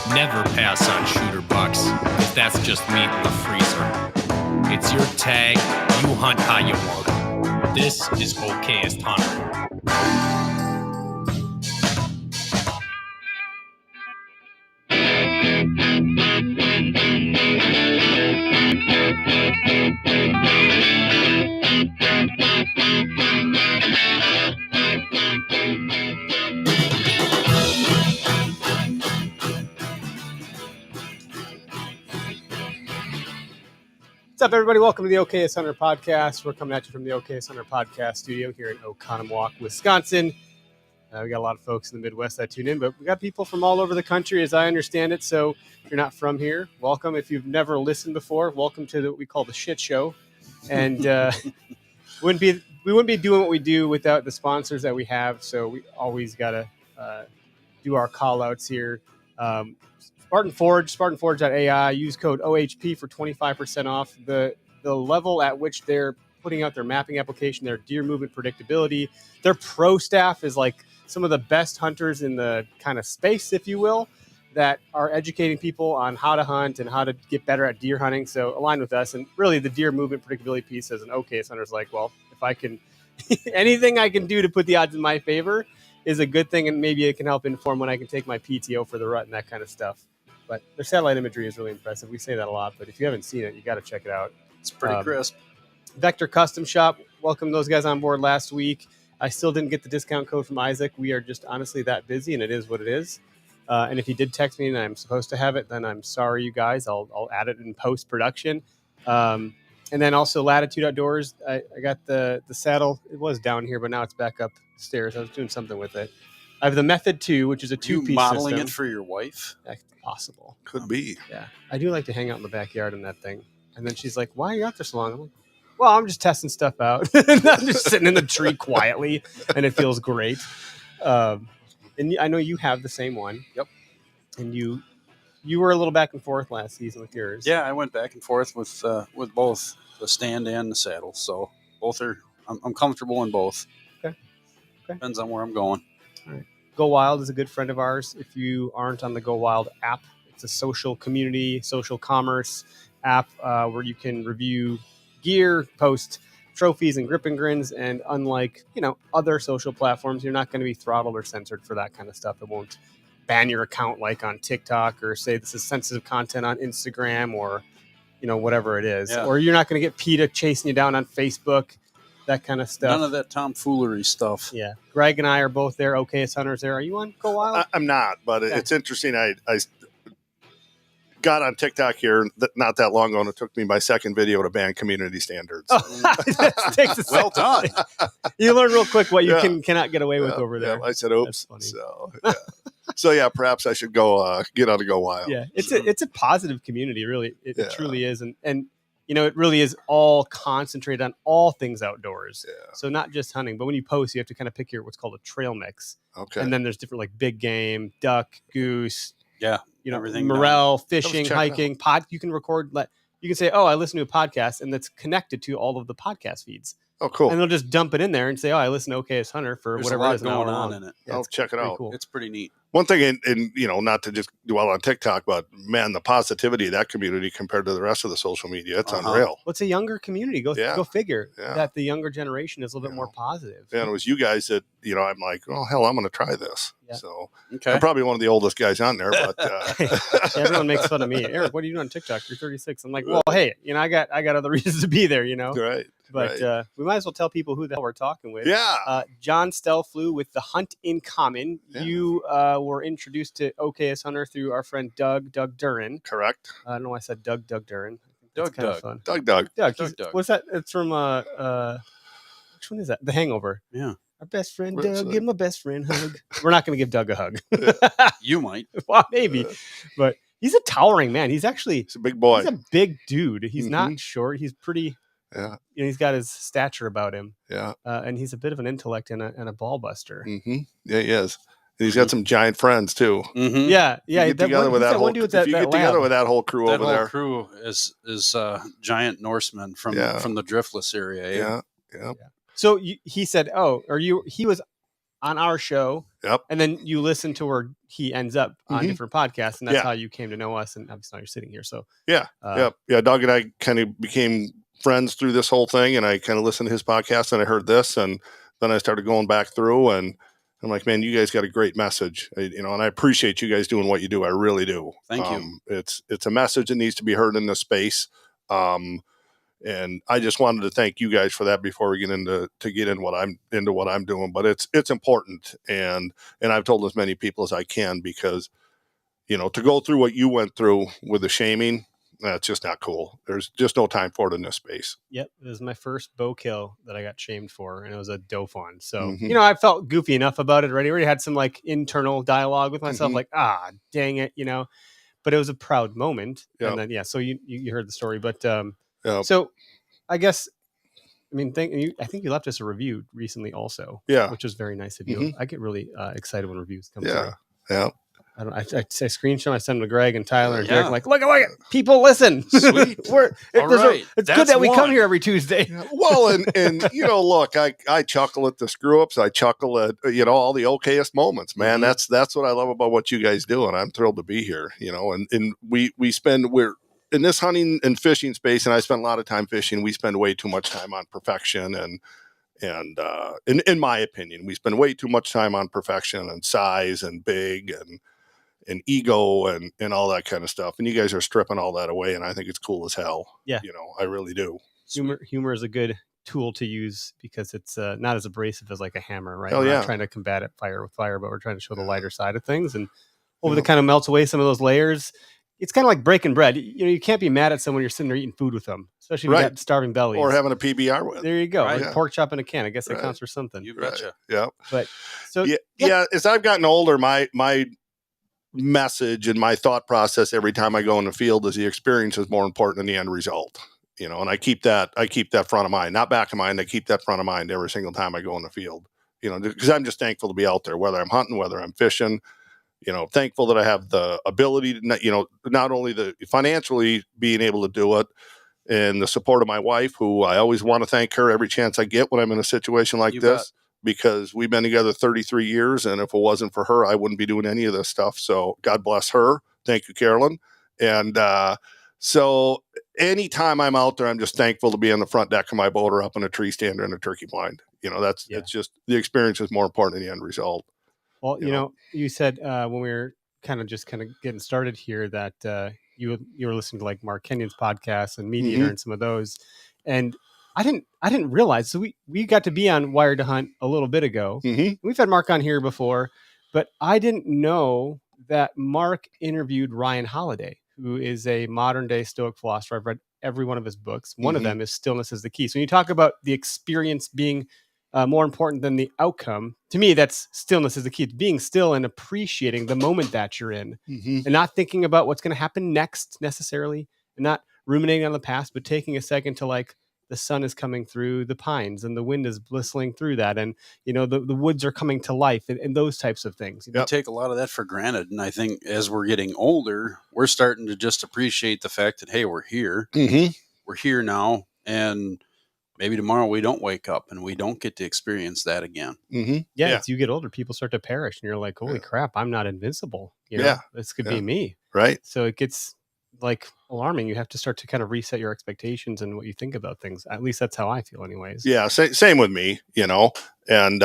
Never pass on shooter bucks, because that's just meat in the freezer. It's your tag, you hunt how you want. This is Okayest Hunter. What's up, everybody? Welcome to the Okayest Hunter podcast. We're coming at you from the Okayest Hunter podcast studio here in Oconomowoc, Wisconsin. We got a lot of folks in the Midwest that tune in, but we got people from all over the country, as I understand it. So if you're not from here, welcome. If you've never listened before, welcome to what we call the shit show. And we wouldn't be doing what we do without the sponsors that we have. So we always got to do our call outs here. Spartan Forge, SpartanForge.ai. Use code OHP for 25% off. The level at which they're putting out their mapping application, their deer movement predictability, their pro staff is like some of the best hunters in the kind of space, if you will, that are educating people on how to hunt and how to get better at deer hunting. So align with us. And really the deer movement predictability piece as an Okayest hunter is like, well, if I can, anything I can do to put the odds in my favor is a good thing. And maybe it can help inform when I can take my PTO for the rut and that kind of stuff. But their satellite imagery is really impressive. We say that a lot, but if you haven't seen it, you got to check it out. It's pretty crisp. Vector Custom Shop, welcome those guys on board last week. I still didn't get the discount code from Isaac. We are just honestly that busy, and it is what it is. And if you did text me and I'm supposed to have it, then I'm sorry, you guys. I'll add it in post-production. And then also Latitude Outdoors. I got the saddle. It was down here, but now it's back upstairs. I was doing something with it. I have the Method 2, which is a two-piece modeling system. it for your wife? That's possible. Could be. Yeah. I do like to hang out in the backyard in that thing. And then she's like, why are you out there so long? I'm like, well, I'm just testing stuff out. I'm just sitting in the tree quietly, and it feels great. And I know you have the same one. Yep. And you were a little back and forth last season with yours. Yeah, I went back and forth with both the stand and the saddle. So both are, I'm comfortable in both. Okay. Depends on where I'm going. All right. Go Wild is a good friend of ours. If you aren't on the Go Wild app, it's a social community, social commerce app where you can review gear, post trophies and grip and grins. And unlike, other social platforms, you're not going to be throttled or censored for that kind of stuff. It won't ban your account like on TikTok or say this is sensitive content on Instagram or, whatever it is. Yeah. Or you're not going to get PETA chasing you down on Facebook. That kind of stuff. None of that tomfoolery stuff. Yeah. Greg and I are both there. Okayest Hunters there. Are you on Go Wild? I'm not, but it's interesting. I got on TikTok here not that long ago, and it took me my second video to ban community standards. Oh, takes a Well done. You learn real quick what you cannot get away with over there. Yeah, I said, oops. That's funny. So yeah, perhaps I should go get on to Go Wild. Yeah, it's a positive community, really. It truly is. And it really is all concentrated on all things outdoors. Yeah. So not just hunting, but when you post, you have to kind of pick what's called a trail mix. Okay. And then there's different like big game, duck, goose, Yeah. everything, morel, fishing, hiking, you can record, you can say, oh, I listen to a podcast, and that's connected to all of the podcast feeds. Oh, cool. And they'll just dump it in there and say, oh, I listen to Okayest Hunter for There's whatever a lot it is going on in it. Yeah, I'll check it out. Cool. It's pretty neat. One thing, and not to just dwell on TikTok, but man, the positivity of that community compared to the rest of the social media, it's unreal. Well, it's a younger community. Go figure that the younger generation is a little bit more positive. Yeah, and it was you guys that, I'm like, oh, hell, I'm going to try this. Yeah. So Okay. I'm probably one of the oldest guys on there, but Everyone makes fun of me. Eric, what are you doing on TikTok? You're 36. I'm like, well, hey, I got other reasons to be there, Right. But we might as well tell people who the hell we're talking with. Yeah. John Stellflue with The Hunt in Common. Yeah. You were introduced to Okayest Hunter through our friend Doug Durin. Correct. I don't know why I said Doug Durin. Doug. Fun. Doug. Doug. Doug. What's that? It's from which one is that? The Hangover. Yeah. Our best friend What's Doug. that? Give him a best friend hug. We're not going to give Doug a hug. You might. Well, maybe, but he's a towering man. He's actually He's a big boy. he's a big dude. He's Mhm. not short. He's pretty. Yeah. He's got his stature about him. Yeah. And he's a bit of an intellect and a ball buster. Mm-hmm. Yeah, he is. And he's got some giant friends too. Mm-hmm. Yeah. You get together with that whole. If you get together with that whole crew That over whole there. crew is giant Norsemen from the Driftless area. Yeah. So he said, "Oh, he was on our show. Yep. And then you listen to where he ends up on different podcasts, and that's Yeah. how you came to know us. And obviously now you're sitting here. So Yeah. Yeah. Doug and I kind of became friends through this whole thing, and I kind of listened to his podcast, and I heard this, and then I started going back through, and I'm like, man, you guys got a great message, and I appreciate you guys doing what you do. I really do. Thank you. It's a message that needs to be heard in this space. And I just wanted to thank you guys for that before we get into what I'm doing. But it's important, and I've told as many people as I can, because to go through what you went through with the shaming, that's just not cool. There's just no time for it in this space. Yep, it was my first bow kill that I got shamed for, and it was a doe fawn. So Mhm. I felt goofy enough about it already. I already had some like internal dialogue with myself, Mhm. like dang it, But it was a proud moment, Yep. and then so you heard the story, but Yep. so I guess I think you left us a review recently also, Yeah. which was very nice of you. Mhm. I get really excited when reviews come Yeah. through. Yeah. I say screenshot. I send them to Greg and Tyler and Yeah. Derek. I'm like, look at people listen. Sweet. It's All right. good That's that we come one. here every Tuesday. Yeah. Well, and look, I chuckle at the screw ups. I chuckle at all the okayest moments, man. Mhm. That's what I love about what you guys do, and I'm thrilled to be here. And we're in this hunting and fishing space, and I spend a lot of time fishing. We spend way too much time on perfection, and in my opinion, we spend way too much time on perfection and size and big and ego and all that kind of stuff. And you guys are stripping all that away, and I think it's cool as hell. Yeah. I really do. Humor is a good tool to use because it's not as abrasive as like a hammer, right? Hell We're yeah. not trying to combat it fire with fire, but we're trying to show the lighter side of things, and that kind of melts away some of those layers. It's kind of like breaking bread. You can't be mad at someone you're sitting there eating food with them, especially if you got starving bellies. Or having a PBR with. There you go. Right. Like pork chop in a can. I guess that counts for something. You betcha. Yeah. But so Yeah. As I've gotten older, my message and my thought process every time I go in the field is the experience is more important than the end result. And I keep that front of mind, not back of mind. I keep that front of mind every single time I go in the field. Because I'm just thankful to be out there, whether I'm hunting, whether I'm fishing. Thankful that I have the ability to, not only the financially being able to do it, and the support of my wife, who I always want to thank her every chance I get when I'm in a situation like You this, because we've been together 33 years. And if it wasn't for her, I wouldn't be doing any of this stuff. So God bless her. Thank you, Carolyn. And so anytime I'm out there, I'm just thankful to be on the front deck of my boat or up in a tree stand or in a turkey blind. It's just the experience is more important than the end result. Well, you said when we were kind of getting started here that you were listening to like Mark Kenyon's podcast and Mediator Mhm. and some of those, and I didn't realize. So we got to be on Wired to Hunt a little bit ago. Mm-hmm. We've had Mark on here before, but I didn't know that Mark interviewed Ryan Holiday, who is a modern day Stoic philosopher. I've read every one of his books. One of Mhm. them is Stillness is the Key. So when you talk about the experience being more important than the outcome, to me, that's stillness is the key. It's being still and appreciating the moment that you're in, Mm-hmm. and not thinking about what's going to happen next necessarily, and not ruminating on the past, but taking a second to like the sun is coming through the pines and the wind is whistling through that, and the woods are coming to life, and those types of things. We take a lot of that for granted, and I think as we're getting older, we're starting to just appreciate the fact that, hey, we're here. Mm-hmm. We're here now, and maybe tomorrow we don't wake up and we don't get to experience that again. Mm-hmm. Yeah, as you get older, people start to perish, and you're like, holy crap, I'm not invincible. This could be me. Right. So it gets like alarming. You have to start to kind of reset your expectations and what you think about things. At least that's how I feel anyways. Yeah. Same with me, and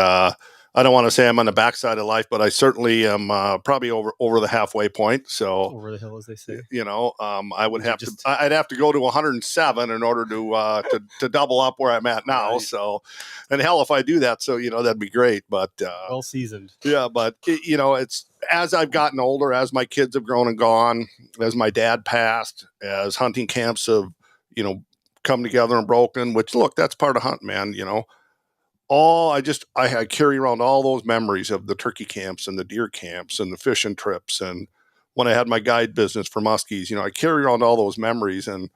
I don't want to say I'm on the backside of life, but I certainly am probably over the halfway point. So Over the hill, as they say. I would have I'd have to go to 107 in order to double up where I'm at now. Right. So, and hell, if I do that, so, that'd be great. But, Well seasoned. yeah, but it's as I've gotten older, as my kids have grown and gone, as my dad passed, as hunting camps have, come together and broken, which look, that's part of hunting, man, I carry around all those memories of the turkey camps and the deer camps and the fishing trips. And when I had my guide business for muskies, I carry around all those memories, and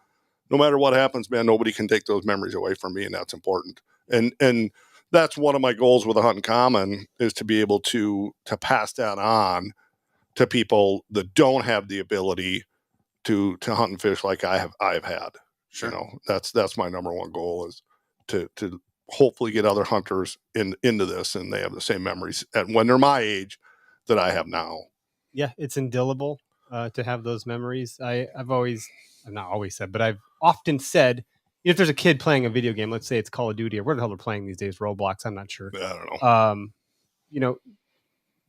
no matter what happens, man, nobody can take those memories away from me. And that's important. And that's one of my goals with the Hunting Common, is to be able to pass that on to people that don't have the ability to hunt and fish like I've had. Sure. That's my number one goal, is to hopefully get other hunters into this, and they have the same memories and when they're my age that I have now. Yeah, it's indelible to have those memories. I've not always said, but I've often said, if there's a kid playing a video game, let's say it's Call of Duty or where the hell they're playing these days, Roblox, I'm not sure. I don't know.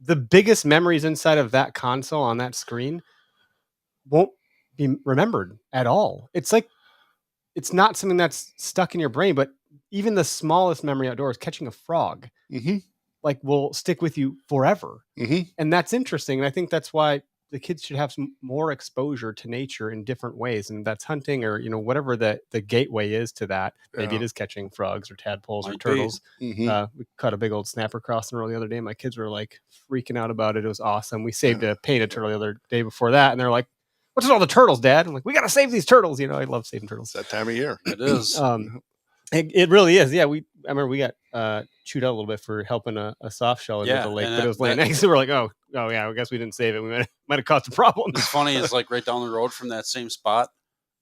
The biggest memories inside of that console on that screen won't be remembered at all. It's like, it's not something that's stuck in your brain, but even the smallest memory outdoors, catching a frog, Mm-hmm. like will stick with you forever. Mm-hmm. And that's interesting. And I think that's why the kids should have some more exposure to nature in different ways. And that's hunting or, whatever the gateway is to that. Maybe it is catching frogs or tadpoles or turtles. Mm-hmm. We caught a big old snapper crossing the road the other day. My kids were like freaking out about it. It was awesome. We saved a painted turtle the other day before that. And they're like, what's with all the turtles, Dad? I'm like, we got to save these turtles. I love saving turtles. It's that time of year. It is. It really is. Yeah. I remember we got chewed out a little bit for helping a soft shell into the lake, but it was laying eggs. So we're like, oh yeah, I guess we didn't save it. We might have caused a problem. It's funny. It's like right down the road from that same spot,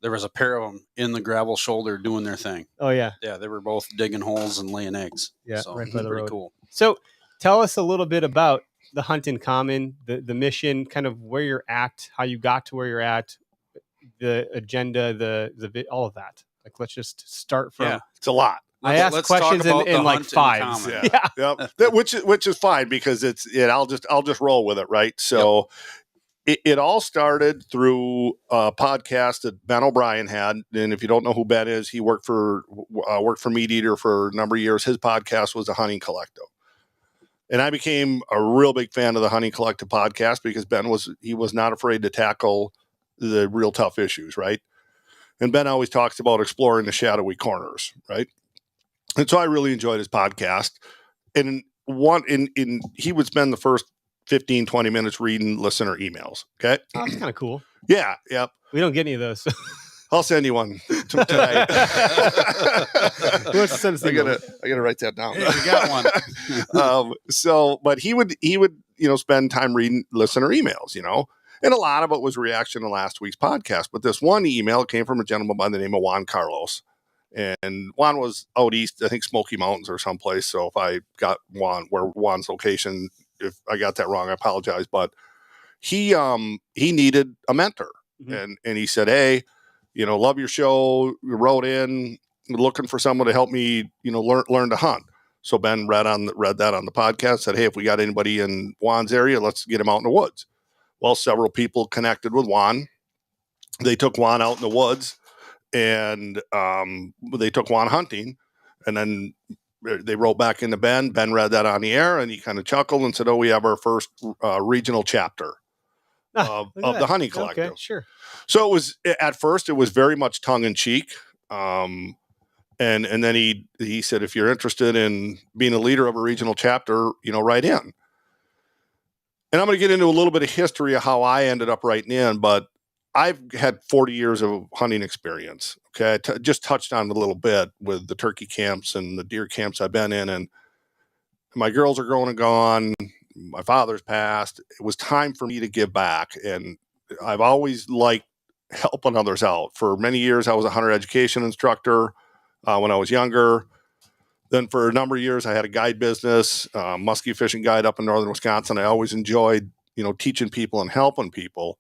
there was a pair of them in the gravel shoulder doing their thing. Oh yeah. Yeah. They were both digging holes and laying eggs. Yeah. So, right by the pretty road. cool. So tell us a little bit about the Hunt in Common, the mission, kind of where you're at, how you got to where you're at, the agenda, the all of that. Like, let's just start from. Yeah, it's a lot. I asked questions in like fives. Yeah. Which is fine because I'll just roll with it, right? So it all started through a podcast that Ben O'Brien had, and if you don't know who Ben is, he worked for Meat Eater for a number of years. His podcast was the Hunting Collective, and I became a real big fan of the Hunting Collective podcast because Ben was not afraid to tackle the real tough issues, right? And Ben always talks about exploring the shadowy corners, right? And so I really enjoyed his podcast. And he would spend the first 15, 20 minutes reading listener emails. Okay. Oh, that's kind of cool. Yeah. Yep. We don't get any of those. So. I'll send you one tonight. Who wants to send us I gotta write that down. Yeah, you got one. But he would, spend time reading listener emails, and a lot of it was reaction to last week's podcast. But this one email came from a gentleman by the name of Juan Carlos. And Juan was out east, I think Smoky Mountains or someplace. So if I got Juan's location, if I got that wrong, I apologize. But he needed a mentor. Mm-hmm. And he said, hey, love your show. You wrote in looking for someone to help me, learn to hunt. So Ben read that on the podcast, said, hey, if we got anybody in Juan's area, let's get him out in the woods. Well, several people connected with Juan. They took Juan out in the woods. And they took Juan hunting, and then they wrote back into Ben. Ben read that on the air, and he kind of chuckled and said, "Oh, we have our first regional chapter of the Hunting Collective." Okay, sure. So it was at first it was very much tongue in cheek, and then he said, "If you're interested in being a leader of a regional chapter, write in." And I'm going to get into a little bit of history of how I ended up writing in, but I've had 40 years of hunting experience. Okay. I just touched on it a little bit with the turkey camps and the deer camps I've been in. And my girls are grown and gone. My father's passed. It was time for me to give back. And I've always liked helping others out. For many years, I was a hunter education instructor when I was younger. Then for a number of years, I had a guide business, muskie fishing guide up in northern Wisconsin. I always enjoyed, teaching people and helping people.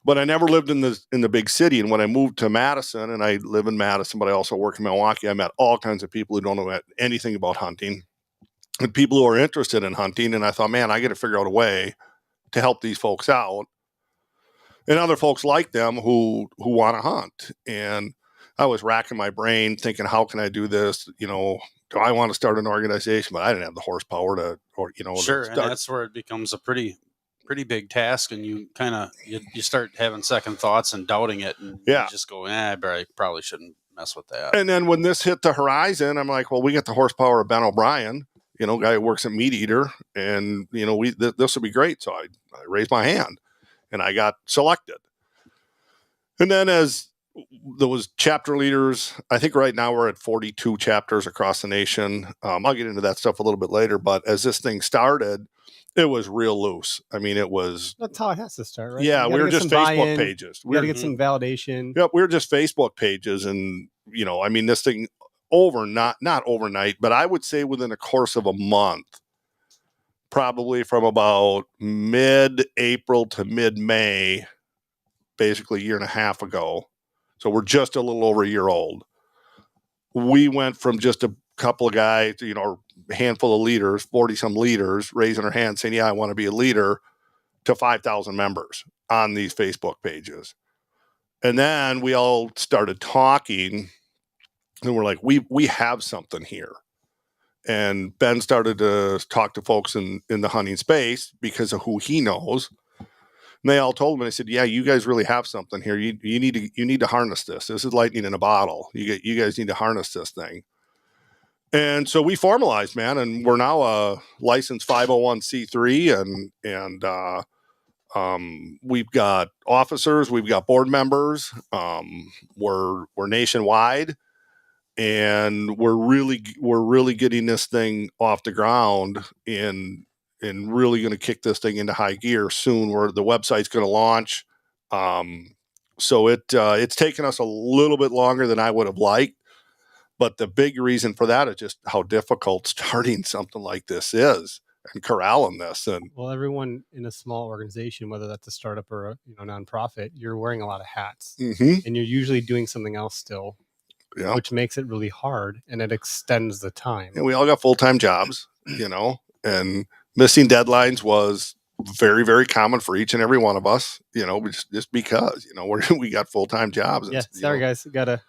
But I never lived in the big city. And when I moved to Madison, and I live in Madison, but I also work in Milwaukee, I met all kinds of people who don't know anything about hunting and people who are interested in hunting. And I thought, man, I got to figure out a way to help these folks out and other folks like them who want to hunt. And I was racking my brain thinking, how can I do this? Do I want to start an organization? But I didn't have the horsepower Sure. And that's where it becomes a pretty big task, and you kind of you start having second thoughts and doubting it, and you just go, I probably shouldn't mess with that. And then when this hit the horizon, I'm like, well, we got the horsepower of Ben O'Brien, guy who works at Meat Eater, and this would be great. So I raised my hand, and I got selected. And then as those chapter leaders, I think right now we're at 42 chapters across the nation. I'll get into that stuff a little bit later, but as this thing started, it was real loose. I mean, it was. That's how it has to start, right? Yeah, we were just Facebook pages. We got to get some validation. Yep, we were just Facebook pages, and this thing not overnight, but I would say within the course of a month, probably from about mid-April to mid-May, basically a year and a half ago. So we're just a little over a year old. We went from just a couple of guys, a handful of leaders, 40 some leaders raising their hands saying, yeah, I want to be a leader, to 5,000 members on these Facebook pages. And then we all started talking and we're like, we have something here. And Ben started to talk to folks in the hunting space because of who he knows. And they all told him, and I said, yeah, you guys really have something here. You need to harness this. This is lightning in a bottle. You guys need to harness this thing. And so we formalized, man, and we're now a licensed 501c3, and we've got officers, we've got board members, we're nationwide, and we're really getting this thing off the ground and really going to kick this thing into high gear soon, where the website's going to launch. So it's taken us a little bit longer than I would have liked, but the big reason for that is just how difficult starting something like this is and corralling this. And well, everyone in a small organization, whether that's a startup or a nonprofit, you're wearing a lot of hats, and you're usually doing something else still, which makes it really hard, and it extends the time. And we all got full-time jobs, and missing deadlines was very, very common for each and every one of us, just because, we got full-time jobs. Yeah. Sorry, guys. I gotta,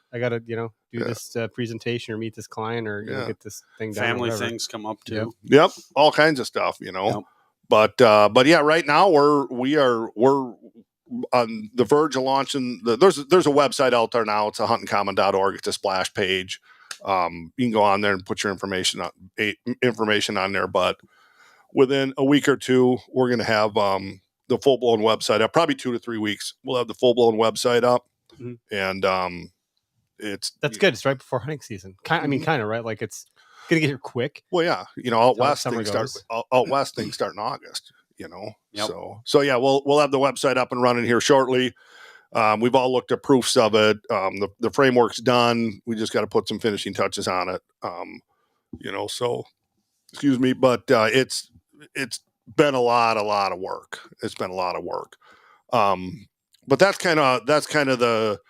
do this presentation or meet this client or get this thing done. Family things come up too. Yep. All kinds of stuff, Yep. But yeah, right now we're on the verge of launching. There's a website out there now. It's a huntingcommon.org. It's a splash page. You can go on there and put your information on there, but within a week or two, we're going to have the full-blown website up. Probably 2 to 3 weeks, we'll have the full-blown website up. And that's good. It's right before hunting season. Kind of, right? Like it's going to get here quick. Well, yeah. Out west things start in August, Yep. So yeah, we'll have the website up and running here shortly. We've all looked at proofs of it. The framework's done. We just got to put some finishing touches on it. So excuse me, but it's been a lot of work. It's been a lot of work. But that's kind of the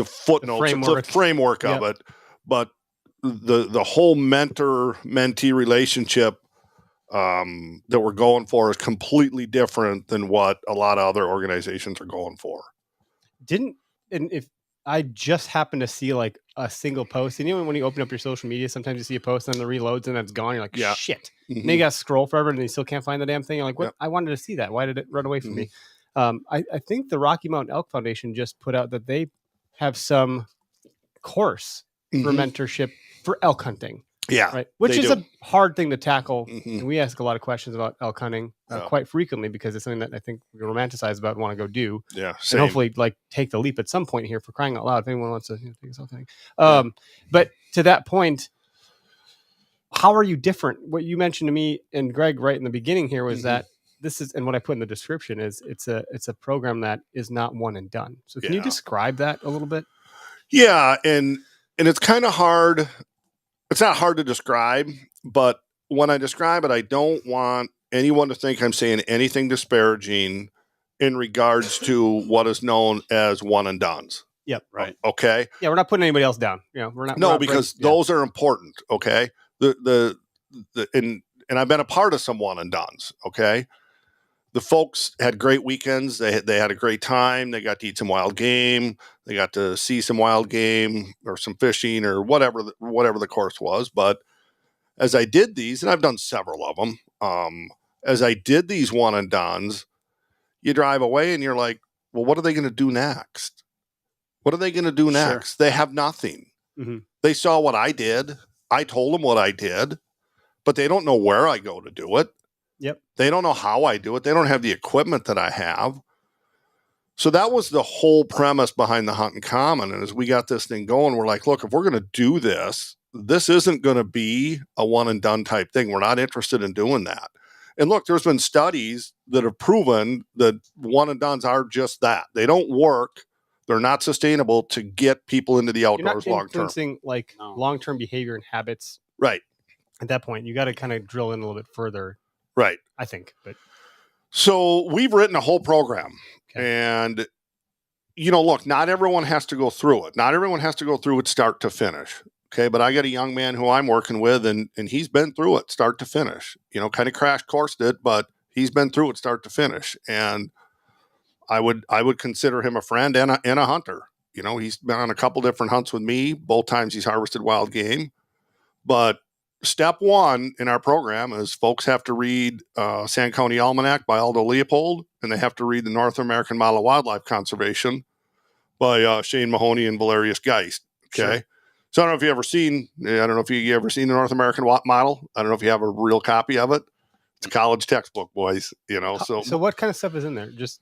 footnotes, the framework of it. But the whole mentor-mentee relationship that we're going for is completely different than what a lot of other organizations are going for. And if I just happened to see like a single post, and when you open up your social media, sometimes you see a post and then the reloads and then it's gone. You're like, shit. And then you got to scroll forever and you still can't find the damn thing. You're like, what? I wanted to see that. Why did it run away from me? I think the Rocky Mountain Elk Foundation just put out that they have some course for mentorship for elk hunting. Yeah. Right. Which is a hard thing to tackle. And we ask a lot of questions about elk hunting quite frequently because it's something that I think we romanticize about and want to go do. Yeah. Same. And hopefully take the leap at some point here, for crying out loud. If anyone wants to take this whole thing. But to that point, how are you different? What you mentioned to me and Greg right in the beginning here was that this is, and what I put in the description is it's a program that is not one and done. So can you describe that a little bit? Yeah. And it's kind of hard. It's not hard to describe, but when I describe it, I don't want anyone to think I'm saying anything disparaging in regards to what is known as one and dones. Yep. Right. Okay. Yeah. We're not putting anybody else down. We're not. No, because those are important. Okay. And I've been a part of some one and dones. Okay. The folks had great weekends. They had a great time. They got to eat some wild game. They got to see some wild game or some fishing or whatever the course was. But as I did these, and I've done several of them, as I did these one and dones, you drive away and you're like, well, what are they going to do next? What are they going to do next? Sure. They have nothing. They saw what I did. I told them what I did, but they don't know where I go to do it. Yep. They don't know how I do it. They don't have the equipment that I have. So that was the whole premise behind the Hunting Common. And as we got this thing going, we're like, look, if we're going to do this, this isn't going to be a one and done type thing. We're not interested in doing that. And look, there's been studies that have proven that one and dones are just that. They don't work They're not sustainable to get people into the outdoors long term. Influencing long-term behavior and habits. Right. At that point, you got to kind of drill in a little bit further. Right. I think. But so we've written a whole program, and look, not everyone has to go through it. Not everyone has to go through it start to finish. Okay. But I got a young man who I'm working with, and he's been through it start to finish, kind of crash coursed it, but he's been through it start to finish. And I would consider him a friend and a hunter. He's been on a couple different hunts with me. Both times he's harvested wild game. But step one in our program is folks have to read Sand County Almanac by Aldo Leopold, and they have to read the North American Model of Wildlife Conservation by Shane Mahoney and Valerius Geist. Okay. Sure. So I don't know if you ever seen the North American Model. I don't know if you have a real copy of it. It's a college textbook, boys. So what kind of stuff is in there? Just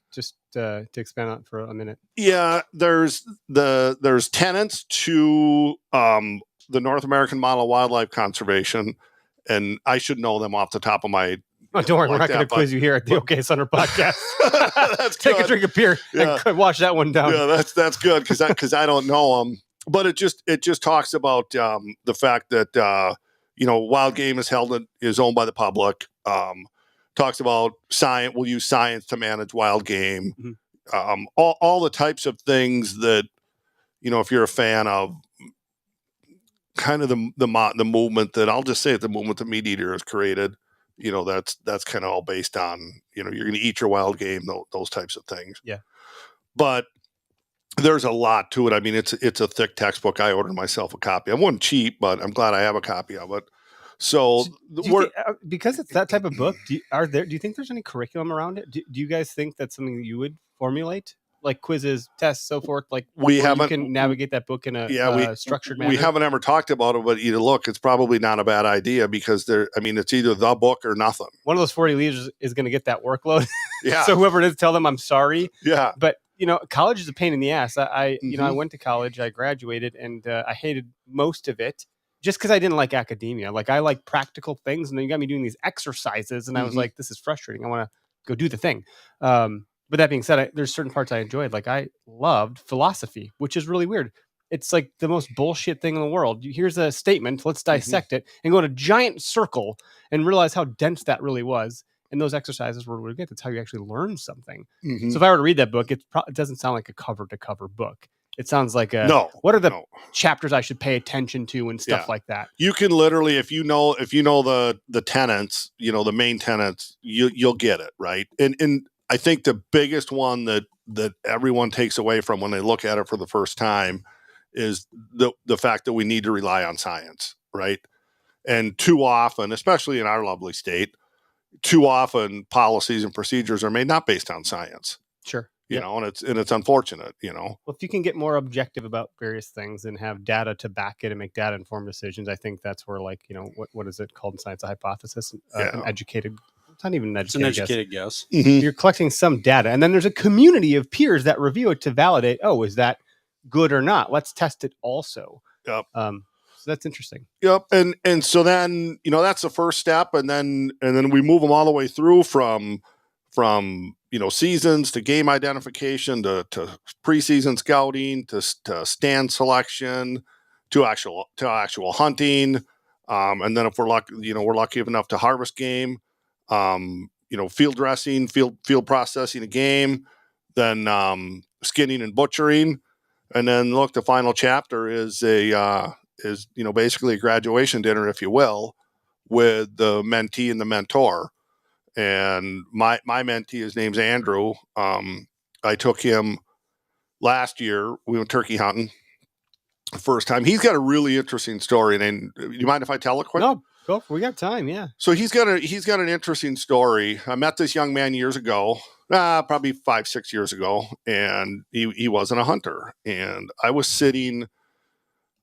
to expand on for a minute. Yeah, there's tenets to the North American Model of Wildlife Conservation, and I should know them off the top of my. Oh, don't worry, we're not going to quiz you here at the OK Thunder podcast. Take a drink of beer and wash that one down. Yeah, that's good because I don't know them, but it just talks about the fact that wild game is owned by the public. Talks about science. We'll use science to manage wild game. Mm-hmm. All the types of things that if you're a fan of. Kind of the movement that I'll just say the movement that Meat Eater has created, that's kind of all based on, you're going to eat your wild game, those types of things. Yeah. But there's a lot to it. I mean, it's a thick textbook. I ordered myself a copy. I wasn't cheap, but I'm glad I have a copy of it. So because it's that type of book, do you think there's any curriculum around it? Do you guys think that's something that you would formulate? Like quizzes, tests, so forth. Like you can navigate that book in a structured manner. We haven't ever talked about it, but it's probably not a bad idea because it's either the book or nothing. One of those 40 leaders is going to get that workload. Yeah. So whoever it is, tell them I'm sorry. Yeah. But college is a pain in the ass. I went to college, I graduated, and I hated most of it just because I didn't like academia. Like I like practical things, and then you got me doing these exercises, and I was like, this is frustrating. I want to go do the thing. But that being said, there's certain parts I enjoyed. Like I loved philosophy, which is really weird. It's like the most bullshit thing in the world. Here's a statement. Let's dissect it and go in a giant circle and realize how dense that really was. And those exercises were really good. That's how you actually learn something. Mm-hmm. So if I were to read that book, it doesn't sound like a cover to cover book. It sounds like what are the chapters I should pay attention to and stuff like that. You can literally, if you know the tenets, the main tenets, you'll get it. Right. And I think the biggest one that everyone takes away from when they look at it for the first time is the fact that we need to rely on science, right? And too often, especially in our lovely state, too often policies and procedures are made not based on science. Sure. And it's unfortunate, Well, if you can get more objective about various things and have data to back it and make data informed decisions, I think that's where what is it called in science? A hypothesis, an educated. It's not even an educated guess. Mm-hmm. You're collecting some data, and then there's a community of peers that review it to validate. Oh, is that good or not? Let's test it also. Yep. So that's interesting. Yep. And so then that's the first step, and then we move them all the way through from seasons to game identification to preseason scouting to stand selection to actual hunting, and then if we're lucky enough to harvest game. Field dressing, field processing a game, then skinning and butchering, and then the final chapter is basically a graduation dinner, if you will, with the mentee and the mentor. And my mentee, his name's Andrew. I took him last year. We went turkey hunting the first time. He's got a really interesting story. And do you mind if I tell it quick? No. Go. We got time. Yeah. So he's got an interesting story. I met this young man years ago, probably 5-6 years ago, and he wasn't a hunter. And I was sitting.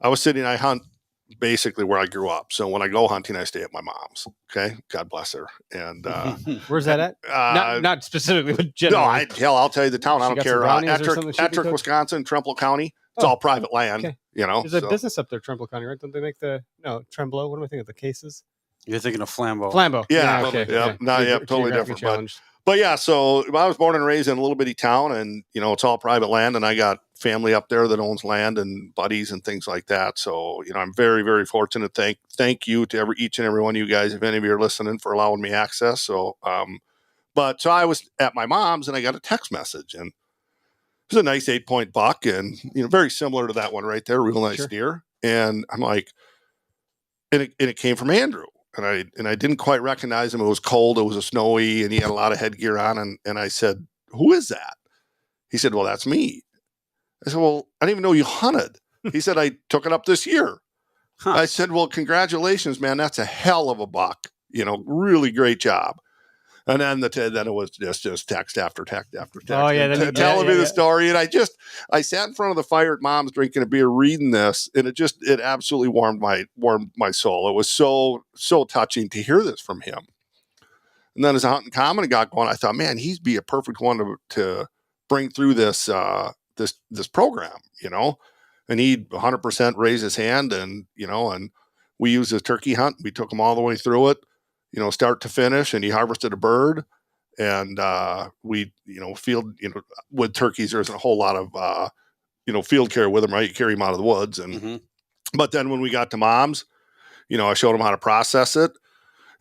I hunt basically where I grew up. So when I go hunting, I stay at my mom's. Okay, God bless her. And where's that at? Not specifically, but generally. No, I'll tell you the town. I don't care. Ettrick, Wisconsin, Trempealeau County. It's all private land. Okay. There's a business up there, Trempealeau County, right? Don't they make Tremblow? What am I thinking of? The cases? You're thinking of Flambeau. Flambeau. Yeah, Okay. yeah, not yet, totally different. Challenged. But yeah, so I was born and raised in a little bitty town, and it's all private land, and I got family up there that owns land and buddies and things like that. So I'm very, very fortunate. Thank you to each and every one of you guys, if any of you are listening, for allowing me access. So so I was at my mom's and I got a text message, and it was a nice 8-point buck, and very similar to that one right there, real nice deer. And I'm like, and it came from Andrew. And I didn't quite recognize him. It was cold. It was a snowy, and he had a lot of headgear on. And I said, "Who is that?" He said, "Well, that's me." I said, "Well, I didn't even know you hunted." He said, "I took it up this year." Huh. I said, "Well, congratulations, man. That's a hell of a buck. Really great job." And then then it was just text after text after text. Oh yeah, telling me the story. And I sat in front of the fire at mom's drinking a beer, reading this, and it absolutely warmed my soul. It was so touching to hear this from him. And then as a hunting common got going, I thought, man, he'd be a perfect one to bring through this program, And he'd 100% raise his hand, and we used his turkey hunt. We took him all the way through it, start to finish, and he harvested a bird. And we, field, with turkeys, there's a whole lot of, field care with them, right? You carry them out of the woods. And, but then when we got to mom's, I showed him how to process it.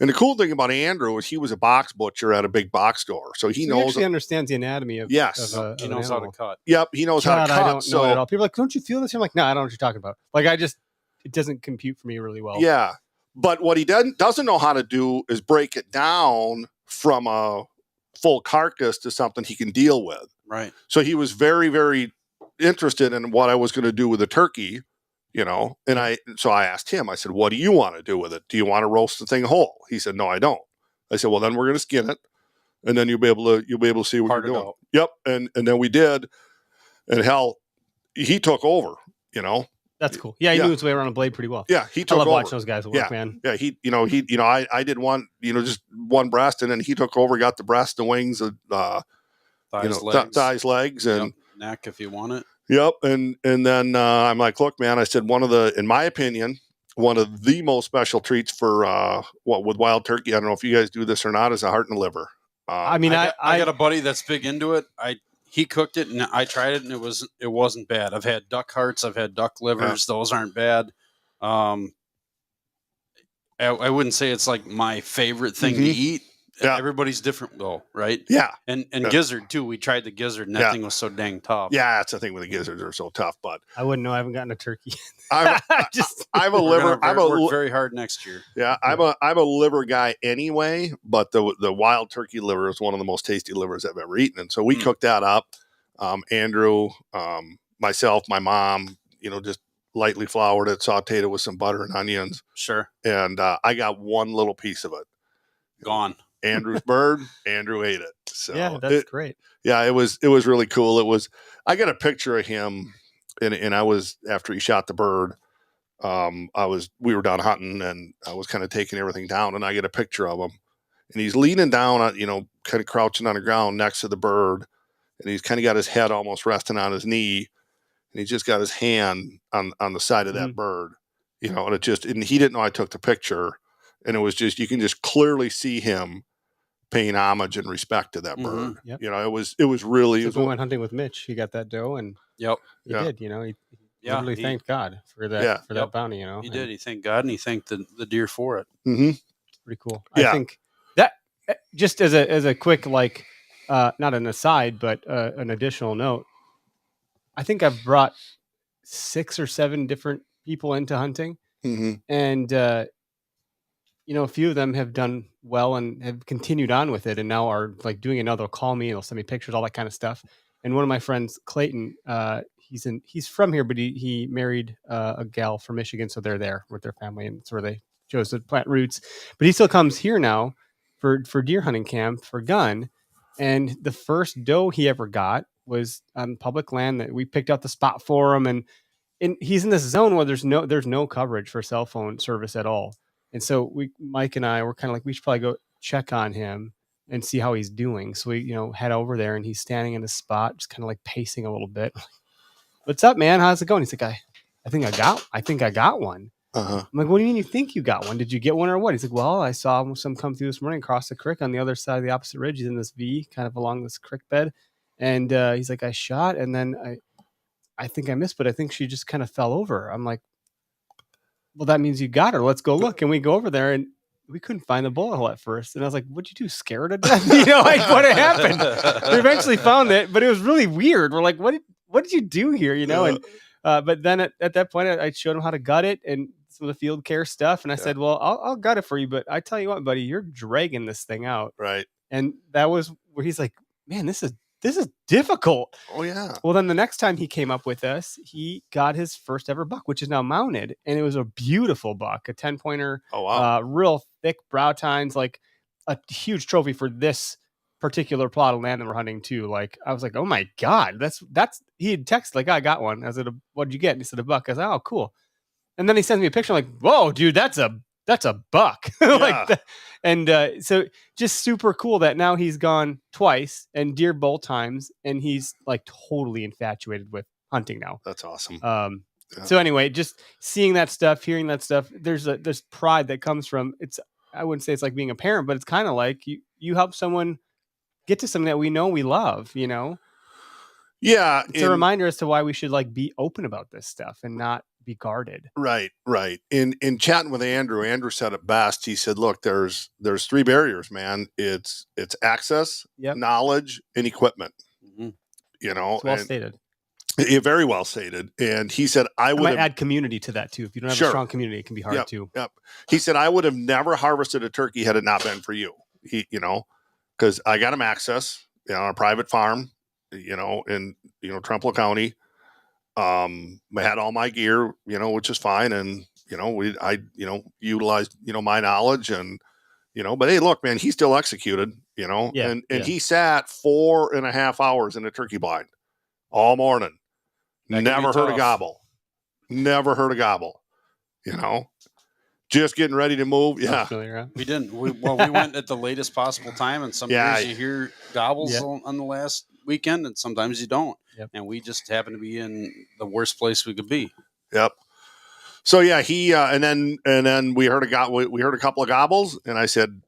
And the cool thing about Andrew is he was a box butcher at a big box store. So he actually understands the anatomy of, yes. He knows how to cut. Yep. He knows how to cut. I don't know it at all. People are like, don't you feel this? I'm like, no, I don't know what you're talking about. Like, it doesn't compute for me really well. Yeah. But what he doesn't know how to do is break it down from a full carcass to something he can deal with. Right. So he was very, very interested in what I was going to do with the turkey, and so I asked him, I said, "What do you want to do with it? Do you want to roast the thing whole?" He said, "No, I don't." I said, "Well, then we're going to skin it, and then you'll be able to see what you're doing." Out. Yep. And then we did, and hell, he took over, That's cool. Yeah, he knew his way around a blade pretty well. Yeah, he took over. I love watching those guys work, man. Yeah, I did one, just one breast, and then he took over, got the breast, the wings, thighs, legs, and neck if you want it. Yep, and then I'm like, "Look, man," I said, in my opinion, one of the most special treats for with wild turkey. I don't know if you guys do this or not, is a heart and liver. I got a buddy that's big into it. He cooked it and I tried it, and it wasn't bad. I've had duck hearts, I've had duck livers. Yeah. Those aren't bad. I wouldn't say it's like my favorite thing to eat. Yeah. Everybody's different though, right? Yeah. And gizzard too. We tried the gizzard, and that thing was so dang tough. Yeah, that's the thing with the gizzards, are so tough. But I wouldn't know. I haven't gotten a turkey. I'm a liver. Work very hard next year. Yeah, I'm a liver guy anyway. But the wild turkey liver is one of the most tasty livers I've ever eaten. And so we cooked that up. Andrew, myself, my mom, just lightly floured it, sauteed it with some butter and onions. Sure. And I got one little piece of it. Gone. Andrew's bird. Andrew ate it. So yeah, that's great. Yeah, it was really cool. I got a picture of him, and I was, after he shot the bird, we were down hunting, and I was kind of taking everything down, and I get a picture of him, and he's leaning down on, kind of crouching on the ground next to the bird, and he's kind of got his head almost resting on his knee, and he's just got his hand on the side of that bird, and he didn't know I took the picture, and it was just, you can just clearly see him paying homage and respect to that bird. Yep. It was really. We went hunting with Mitch. He got that doe, and he did. He literally thanked God for that that bounty. He did. He thanked God, and he thanked the deer for it. Mm-hmm. It's pretty cool. I think that, just as a quick, like, not an aside, but an additional note, I think I've brought 6 or 7 different people into hunting, and a few of them have done well and have continued on with it, and now are like doing another. They'll call me, they'll send me pictures, all that kind of stuff. And one of my friends, Clayton, he's from here, but he married a gal from Michigan, so they're there with their family, and it's where they chose to plant roots. But he still comes here now for deer hunting camp for gun. And the first doe he ever got was on public land that we picked out the spot for him, and he's in this zone where there's no coverage for cell phone service at all. And so Mike and I were kind of like, we should probably go check on him and see how he's doing. So we, head over there, and he's standing in a spot, just kind of like pacing a little bit. "What's up, man? How's it going?" He's like, I think I got one. I'm like, what do you mean you think you got one? Did you get one or what? He's like, well, I saw some come through this morning across the creek on the other side of the opposite ridge. He's in this V kind of along this creek bed. And he's like, I shot and then I think I missed, but I think she just kind of fell over. I'm like, well, that means you got her. Let's go look. And we go over there and we couldn't find the bullet hole at first. And I was like, what'd you do? Scare her to death? Like what had happened? We eventually found it, but it was really weird. We're like, what did you do here? And but then at that point, I showed him how to gut it and some of the field care stuff. And I said, well, I'll gut it for you. But I tell you what, buddy, you're dragging this thing out. Right. And that was where he's like, man, this is difficult. Oh, yeah. Well, then the next time he came up with us, he got his first ever buck, which is now mounted. And it was a beautiful buck, a 10-pointer. Oh, wow. Real thick brow tines, like a huge trophy for this particular plot of land that we're hunting too. Like, I was like, oh my God, that's, he had texted like, I got one. I said, what'd you get? And he said, a buck. I said, oh, cool. And then he sends me a picture. I'm like, whoa, dude, that's a buck. So just super cool that now he's gone twice and deer both times. And he's like totally infatuated with hunting now. That's awesome. So anyway, just seeing that stuff, hearing that stuff, there's pride that comes from I wouldn't say it's like being a parent, but it's kind of like you help someone get to something that we know we love, Yeah. It's a reminder as to why we should like be open about this stuff and not be guarded. Right. In chatting with Andrew said it best. He said, look, there's 3 barriers, man. It's access, knowledge, and equipment. Mm-hmm. It's well stated. Very well stated. And he said, I might add community to that too. If you don't have a strong community, it can be hard too. Yep. He said, I would have never harvested a turkey had it not been for you. Because I got him access, on a private farm, in, Trumpeldor County. I had all my gear, which is fine. And, I utilized, my knowledge and, but hey, look, man, he still executed, and he sat 4.5 hours in a turkey blind all morning. Never heard a gobble, just getting ready to move. Yeah. We didn't. We went at the latest possible time. And some years you hear gobbles on the last weekend and sometimes you don't. Yep. And we just happen to be in the worst place we could be. Yep. So he and then we heard a couple of gobbles, and I said,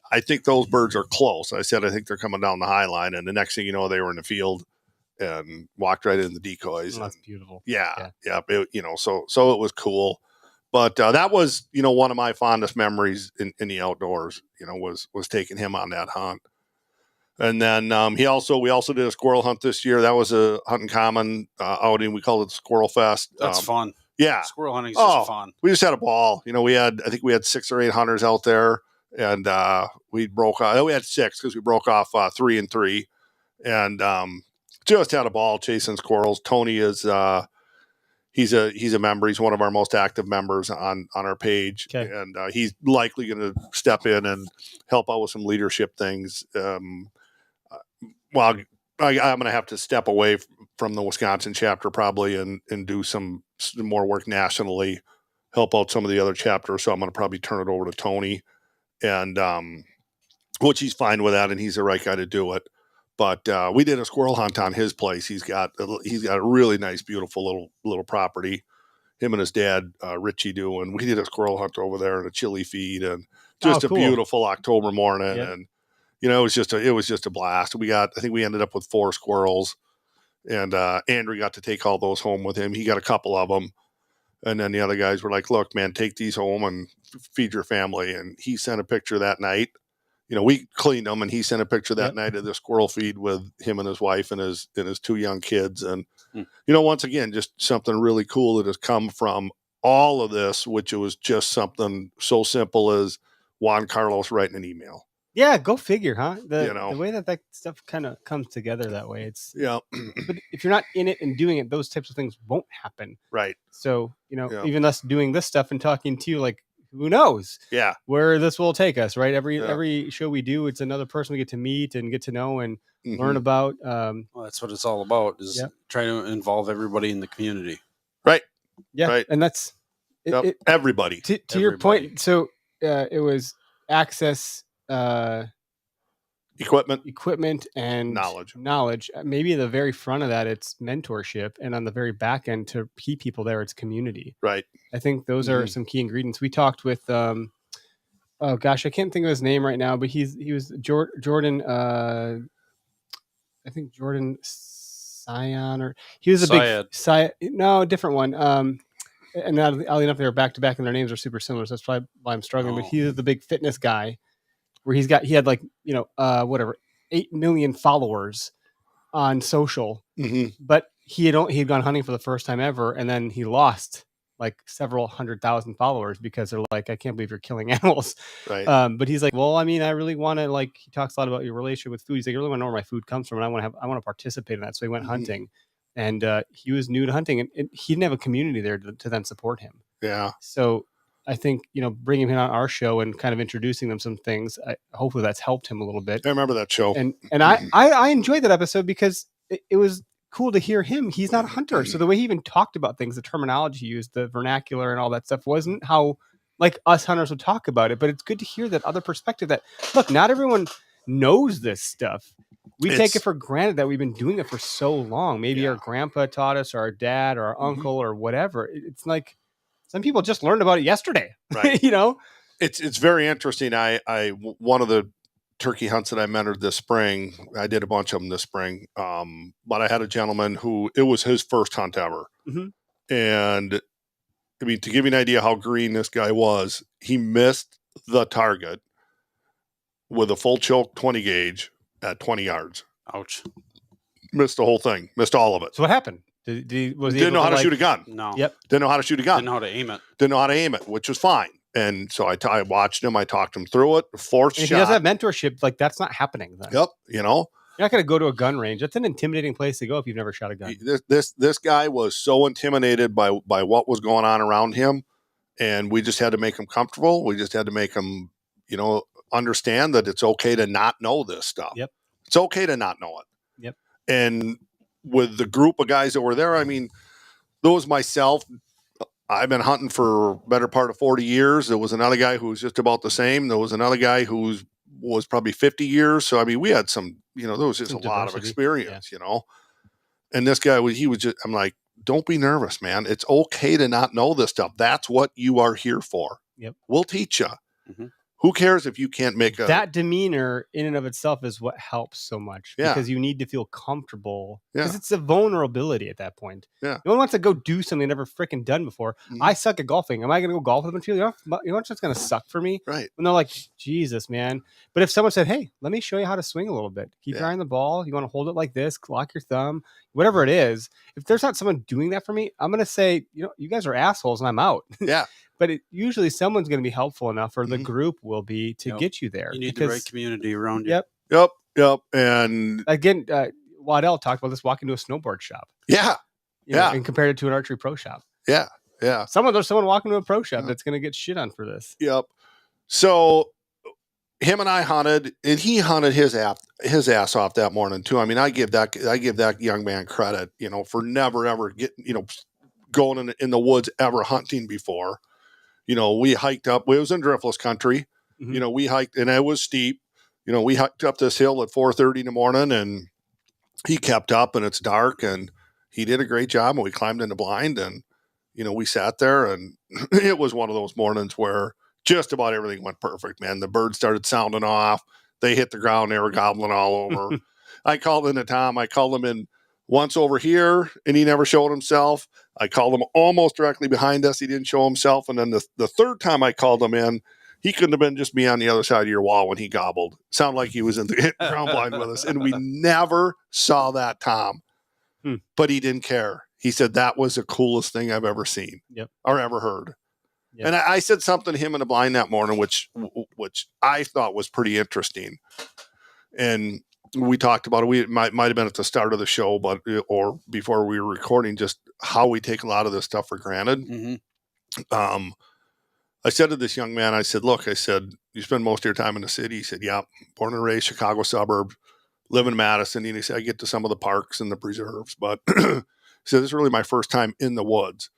I think those birds are close. I said, I think they're coming down the high line, and the next thing you know, they were in the field and walked right in the decoys. Oh, that's beautiful. Yeah. So it was cool, but that was one of my fondest memories in the outdoors. Was taking him on that hunt. And then we also did a squirrel hunt this year. That was a hunting common outing. We called it the Squirrel Fest. That's fun. Yeah, squirrel hunting is just fun. We just had a ball. I think we had 6 or 8 hunters out there, and we broke off. We had 6 because we broke off 3 and 3, and just had a ball chasing squirrels. Tony is he's a member. He's one of our most active members on our page, and he's likely going to step in and help out with some leadership things. Well, I'm going to have to step away from the Wisconsin chapter probably and do some more work nationally, help out some of the other chapters. So I'm going to probably turn it over to Tony, and which he's fine with that, and he's the right guy to do it. But we did a squirrel hunt on his place. He's got a really nice, beautiful little property. Him and his dad, Richie, do, and we did a squirrel hunt over there in a chili feed, and just a beautiful October morning, and. It was just a blast. I think we ended up with 4 squirrels, and Andrew got to take all those home with him. He got a couple of them, and then the other guys were like, "Look, man, take these home and feed your family." And he sent a picture that night. We cleaned them, and he sent a picture that night of the squirrel feed with him and his wife and his 2 young kids. And once again, just something really cool that has come from all of this, which it was just something so simple as Juan Carlos writing an email. Yeah, go figure, huh? The way that stuff kind of comes together that way. But if you're not in it and doing it, those types of things won't happen. Right. So, even us doing this stuff and talking to you, like, who knows? Yeah. Where this will take us, right? Every show we do, it's another person we get to meet and get to know and learn about. Well, that's what it's all about, is trying to involve everybody in the community. Right. Yeah. Right. And that's everybody. To your point. So it was access, equipment and knowledge. Maybe the very front of that, it's mentorship. And on the very back end, to keep people there, it's community. Right. I think those are some key ingredients. We talked with, oh gosh, I can't think of his name right now, but he was Jordan, I think Jordan Sion, or he was a a different one. And oddly enough, they were back to back, and their names are super similar. So that's probably why I'm struggling. But he's the big fitness guy, where he had like 8 million followers on social, but he had gone hunting for the first time ever, and then he lost like several 100,000 followers because they're like, I can't believe you're killing animals. Right. But he's like, well, I mean, I really want to, like, he talks a lot about your relationship with food. He's like, I really want to know where my food comes from, and I want to participate in that. So he went hunting, and he was new to hunting, and he didn't have a community there to then support him. Yeah. So I think, bringing him on our show and kind of introducing them some things, hopefully that's helped him a little bit. I remember that show. And I enjoyed that episode because it was cool to hear him. He's not a hunter. So the way he even talked about things, the terminology he used, the vernacular and all that stuff wasn't how like us hunters would talk about it. But it's good to hear that other perspective that, look, not everyone knows this stuff. We take it for granted that we've been doing it for so long. Maybe our grandpa taught us, or our dad, or our uncle, or whatever. It's like some people just learned about it yesterday. Right. It's very interesting. One of the turkey hunts that I mentored this spring, I did a bunch of them this spring. But I had a gentleman who it was his first hunt ever. And I mean, to give you an idea how green this guy was, he missed the target with a full choke 20 gauge at 20 yards. Ouch. Missed the whole thing. Missed all of it. So what happened? Didn't know how to shoot a gun. No. Yep. Didn't know how to shoot a gun. Didn't know how to aim it. Didn't know how to aim it, which was fine. And so I watched him. I talked him through it. Fourth shot. If he doesn't have mentorship, like, that's not happening then. Yep. You're not going to go to a gun range. That's an intimidating place to go if you've never shot a gun. This guy was so intimidated by what was going on around him, and we just had to make him comfortable. We just had to make him, understand that it's okay to not know this stuff. Yep. It's okay to not know it. Yep. And with the group of guys that were there, I mean, there was myself. I've been hunting for a better part of 40 years. There was another guy who was just about the same. There was another guy who was probably 50 years. So, I mean, we had some, there was just a lot of experience, And this guy, I'm like, don't be nervous, man. It's okay to not know this stuff. That's what you are here for. Yep. We'll teach you. Who cares if you can't make that demeanor in and of itself is what helps so much, because you need to feel comfortable, because it's a vulnerability at that point. Yeah. No one wants to go do something they've never freaking done before. I suck at golfing. Am I going to go golf with them? You know what's just going to suck for me? Right. And they're like, Jesus, man. But if someone said, hey, let me show you how to swing a little bit. Keep your eye on the ball. You want to hold it like this, lock your thumb, whatever it is. If there's not someone doing that for me, I'm going to say, you guys are assholes and I'm out. Yeah. But usually someone's going to be helpful enough, or the group will be, to get you there. You need the right community around you. Yep. And again, Waddell talked about this, walking to a snowboard shop. Yeah. And compared it to an archery pro shop. Yeah. There's someone walking to a pro shop that's going to get shit on for this. Yep. So him and I hunted, and he hunted his ass off that morning too. I mean, I give that young man credit, for never ever going in the woods ever hunting before. We hiked up. It was in driftless country. We hiked, and it was steep. We hiked up this hill at 4:30 in the morning, and he kept up, and it's dark, and he did a great job. And we climbed in the blind, and we sat there, and it was one of those mornings where just about everything went perfect, man. The birds started sounding off. They hit the ground. They were gobbling all over. I called into Tom. I called him in once over here, and he never showed himself. I called him almost directly behind us. He didn't show himself. And then the third time I called him in, he couldn't have been just me on the other side of your wall when he gobbled. Sounded like he was in the ground blind with us. And we never saw that Tom. But he didn't care. He said that was the coolest thing I've ever seen or ever heard. Yep. And I said something to him in the blind that morning, which I thought was pretty interesting. And we talked about it. It might have been at the start of the show, or before we were recording, just how we take a lot of this stuff for granted. I said to this young man, I said, look, you spend most of your time in the city. He said, yeah, born and raised Chicago suburb, live in Madison. And he said, I get to some of the parks and the preserves, but he said, this is really my first time in the woods.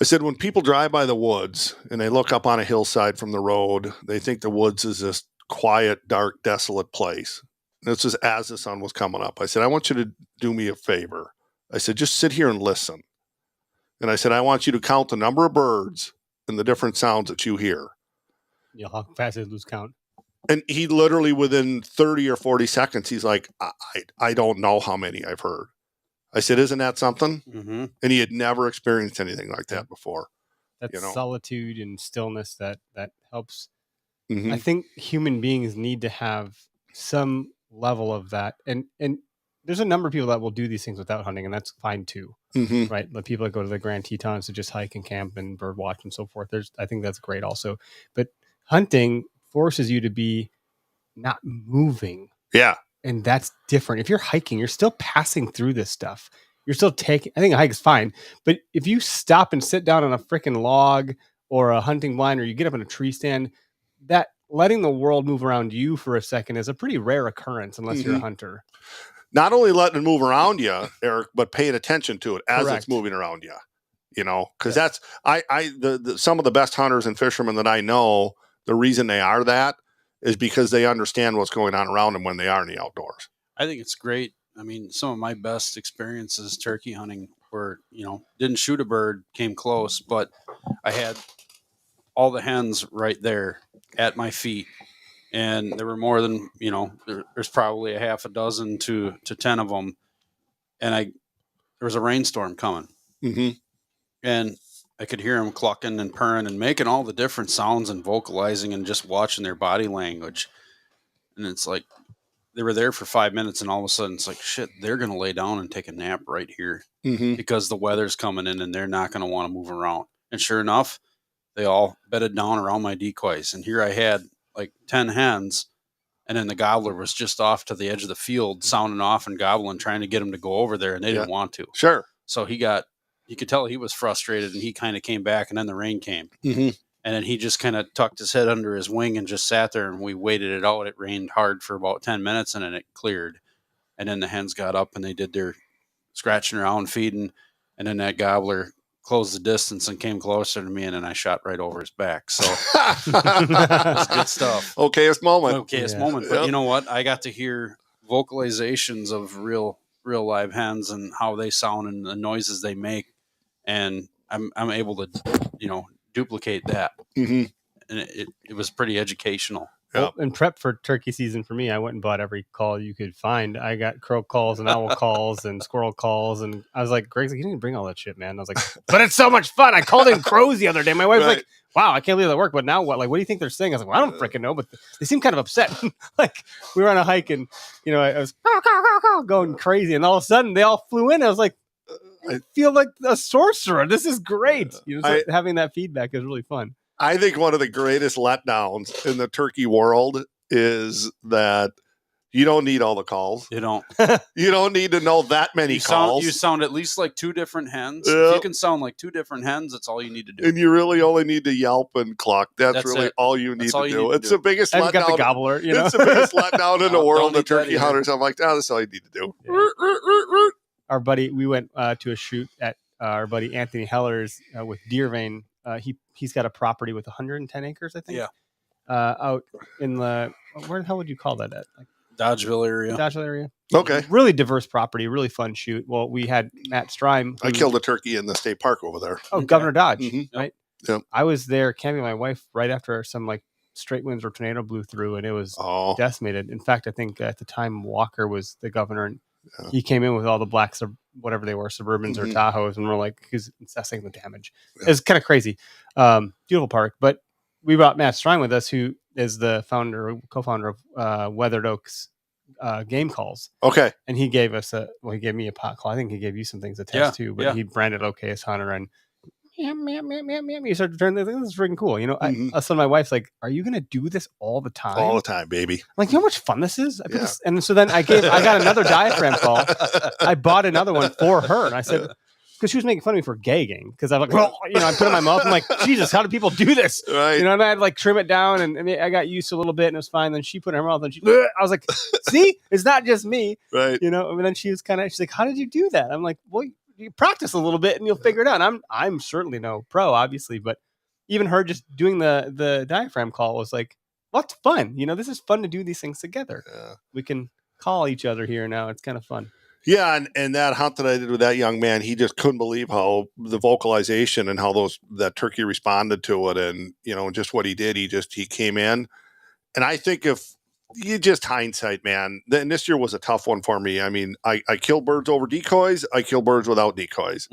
I said, when people drive by the woods and they look up on a hillside from the road, they think the woods is this quiet, dark, desolate place. This is as the sun was coming up. I said, I want you to do me a favor. I said, just sit here and listen. And I said, I want you to count the number of birds and the different sounds that you hear. Yeah, how fast did lose count? And he literally, within 30 or 40 seconds, he's like, I don't know how many I've heard. I said, isn't that something? Mm-hmm. And he had never experienced anything like that before. That solitude and stillness that helps. Mm-hmm. I think human beings need to have some level of that. And there's a number of people that will do these things without hunting, and that's fine too. Mm-hmm. Right? The people that go to the Grand Tetons to just hike and camp and bird watch and so forth. I think that's great also. But hunting forces you to be not moving. Yeah. And that's different. If you're hiking, you're still passing through this stuff. You're still taking, I think a hike is fine. But if you stop and sit down on a freaking log or a hunting blind, or you get up in a tree stand, that letting the world move around you for a second is a pretty rare occurrence unless you're a hunter. Not only letting it move around you, Eric, but paying attention to it as Correct. It's moving around you. You know, because that's some of the best hunters and fishermen that I know. The reason they are that is because they understand what's going on around them when they are in the outdoors. I think it's great. I mean, some of my best experiences turkey hunting were, didn't shoot a bird, came close, but I had all the hens right there at my feet. And there were more than, there's probably a half a dozen to 10 of them. And there was a rainstorm coming. Mm-hmm. And I could hear them clucking and purring and making all the different sounds and vocalizing and just watching their body language. And it's like, they were there for 5 minutes and all of a sudden it's like, shit, they're going to lay down and take a nap right here because the weather's coming in and they're not going to want to move around. And sure enough, they all bedded down around my decoys. And here I had like 10 hens, and then the gobbler was just off to the edge of the field sounding off and gobbling, trying to get him to go over there, and they didn't want to. Sure. So you could tell he was frustrated, and he kind of came back, and then the rain came. Mm-hmm. And then he just kind of tucked his head under his wing and just sat there, and we waited it out. It rained hard for about 10 minutes, and then it cleared. And then the hens got up, and they did their scratching around, feeding, and then that gobbler closed the distance and came closer to me, and then I shot right over his back. So that's good stuff. Okayest moment. But you know what? I got to hear vocalizations of real live hens and how they sound and the noises they make, and I'm able to, duplicate that. Mm-hmm. And it was pretty educational. Well, in prep for turkey season for me, I went and bought every call you could find. I got crow calls and owl calls and squirrel calls. And I was like, Greg's like, you didn't bring all that shit, man. And I was like, but it's so much fun. I called in crows the other day. My wife's like, wow, I can't believe that worked. But now what? Like, what do you think they're saying? I was like, well, I don't freaking know. But they seem kind of upset. Like, we were on a hike and, I was going crazy. And all of a sudden, they all flew in. I was like, I feel like a sorcerer. This is great. Having that feedback is really fun. I think one of the greatest letdowns in the turkey world is that you don't need all the calls. You don't. You don't need to know that many calls. You sound at least like two different hens. Yep. If you can sound like two different hens, that's all you need to do. And you really only need to yelp and cluck. That's really all you need to do. It's the biggest letdown. Got the gobbler, It's the biggest letdown in the world of turkey hunters. I'm like, that's all you need to do. Yeah. Our buddy, we went to a shoot at our buddy Anthony Heller's with Deer Vein. He's got a property with 110 acres, I think. Yeah. Out in where the hell would you call that at? Like Dodgeville area. Okay. Really diverse property, really fun shoot. Well, we had Matt Strime. I killed a turkey in the state park over there. Oh, Governor Dodge, right? Yep. I was there camping with my wife right after some like straight winds or tornado blew through, and it was decimated. In fact, I think at the time Walker was the governor, and he came in with all the black, whatever they were, Suburbans or Tahoes, and we're like, he's assessing the damage. Yeah. It's kind of crazy. Beautiful park. But we brought Matt Strine with us, who is the co-founder of Weathered Oaks Game Calls. Okay. And he gave us he gave me a pot call. I think he gave you some things to test too, but he branded Okayest Hunter and you start to turn this is freaking cool. So my wife's like, are you going to do this all the time? All the time, baby. I'm like, you know how much fun this is? And so then I got another diaphragm call. I bought another one for her. And I said, because she was making fun of me for gagging. Because I was like, I put it in my mouth. I'm like, Jesus, how do people do this? Right. And I had to like trim it down. And I got used to a little bit and it was fine. Then she put it in her mouth and I was like, see, it's not just me. Right. And then she's like, how did you do that? I'm like, well, you practice a little bit and you'll figure it out. And I'm certainly no pro, obviously, but even her just doing the diaphragm call was like, lots of fun. This is fun to do these things together. Yeah. We can call each other here now. It's kind of fun. Yeah, and that hunt that I did with that young man, he just couldn't believe how the vocalization and how that turkey responded to it, and just what he did. He came in, and I think if you just hindsight, man, then this year was a tough one for me. I mean, I killed birds over decoys, I killed birds without decoys,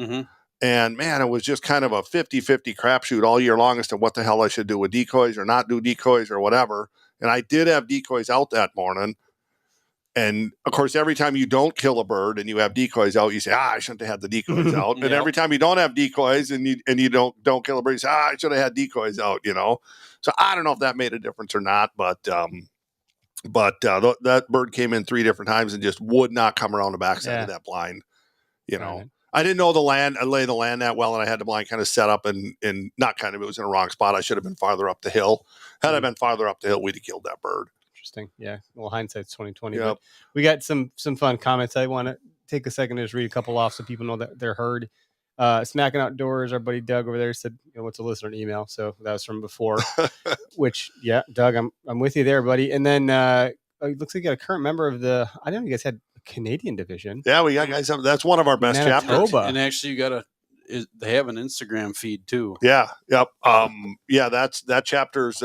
and man, it was just kind of a 50-50 crapshoot all year long as to what the hell I should do with decoys or not do decoys or whatever. And I did have decoys out that morning. And of course, every time you don't kill a bird and you have decoys out, you say, I shouldn't have had the decoys out. And every time you don't have decoys and you don't kill a bird, you say, I should have had decoys out, So I don't know if that made a difference or not, but that bird came in 3 different times and just would not come around the backside of that blind, Right. I didn't know the land, I lay the land that well, and I had the blind kind of set up and not kind of, it was in a wrong spot. I should have been farther up the hill. Had I been farther up the hill, we'd have killed that bird. Interesting. Yeah. Well, hindsight's 2020. Yep. But we got some fun comments. I want to take a second to just read a couple off so people know that they're heard. Smacking Outdoors, our buddy Doug over there said, what's a listener email? So that was from before, which, yeah, Doug, I'm with you there, buddy. And then it looks like you got a current member of the, I didn't know you guys had a Canadian division. Yeah, we got guys. That's one of our best chapters. And actually, they have an Instagram feed too. Yeah. Yep. That chapter's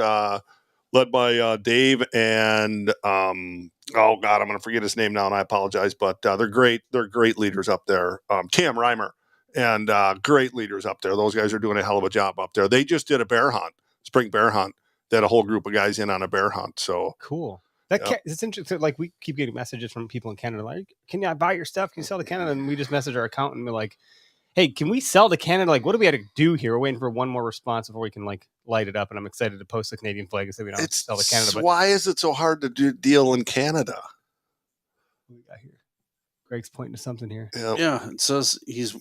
led by Dave and oh God, I'm going to forget his name now, and I apologize, but they're great. They're great leaders up there. Cam Reimer and great leaders up there. Those guys are doing a hell of a job up there. They just did a bear hunt, spring bear hunt. They had a whole group of guys in on a bear hunt. So cool. It's interesting. Like, we keep getting messages from people in Canada, like, can I buy your stuff? Can you sell to Canada? And we just message our accountant and we're like, hey, can we sell to Canada? Like, what do we have to do here? We're waiting for one more response before we can light it up. And I'm excited to post the Canadian flag and say we don't sell to Canada. But why is it so hard to do deal in Canada? What we got here? Greg's pointing to something here. Yeah, it says he's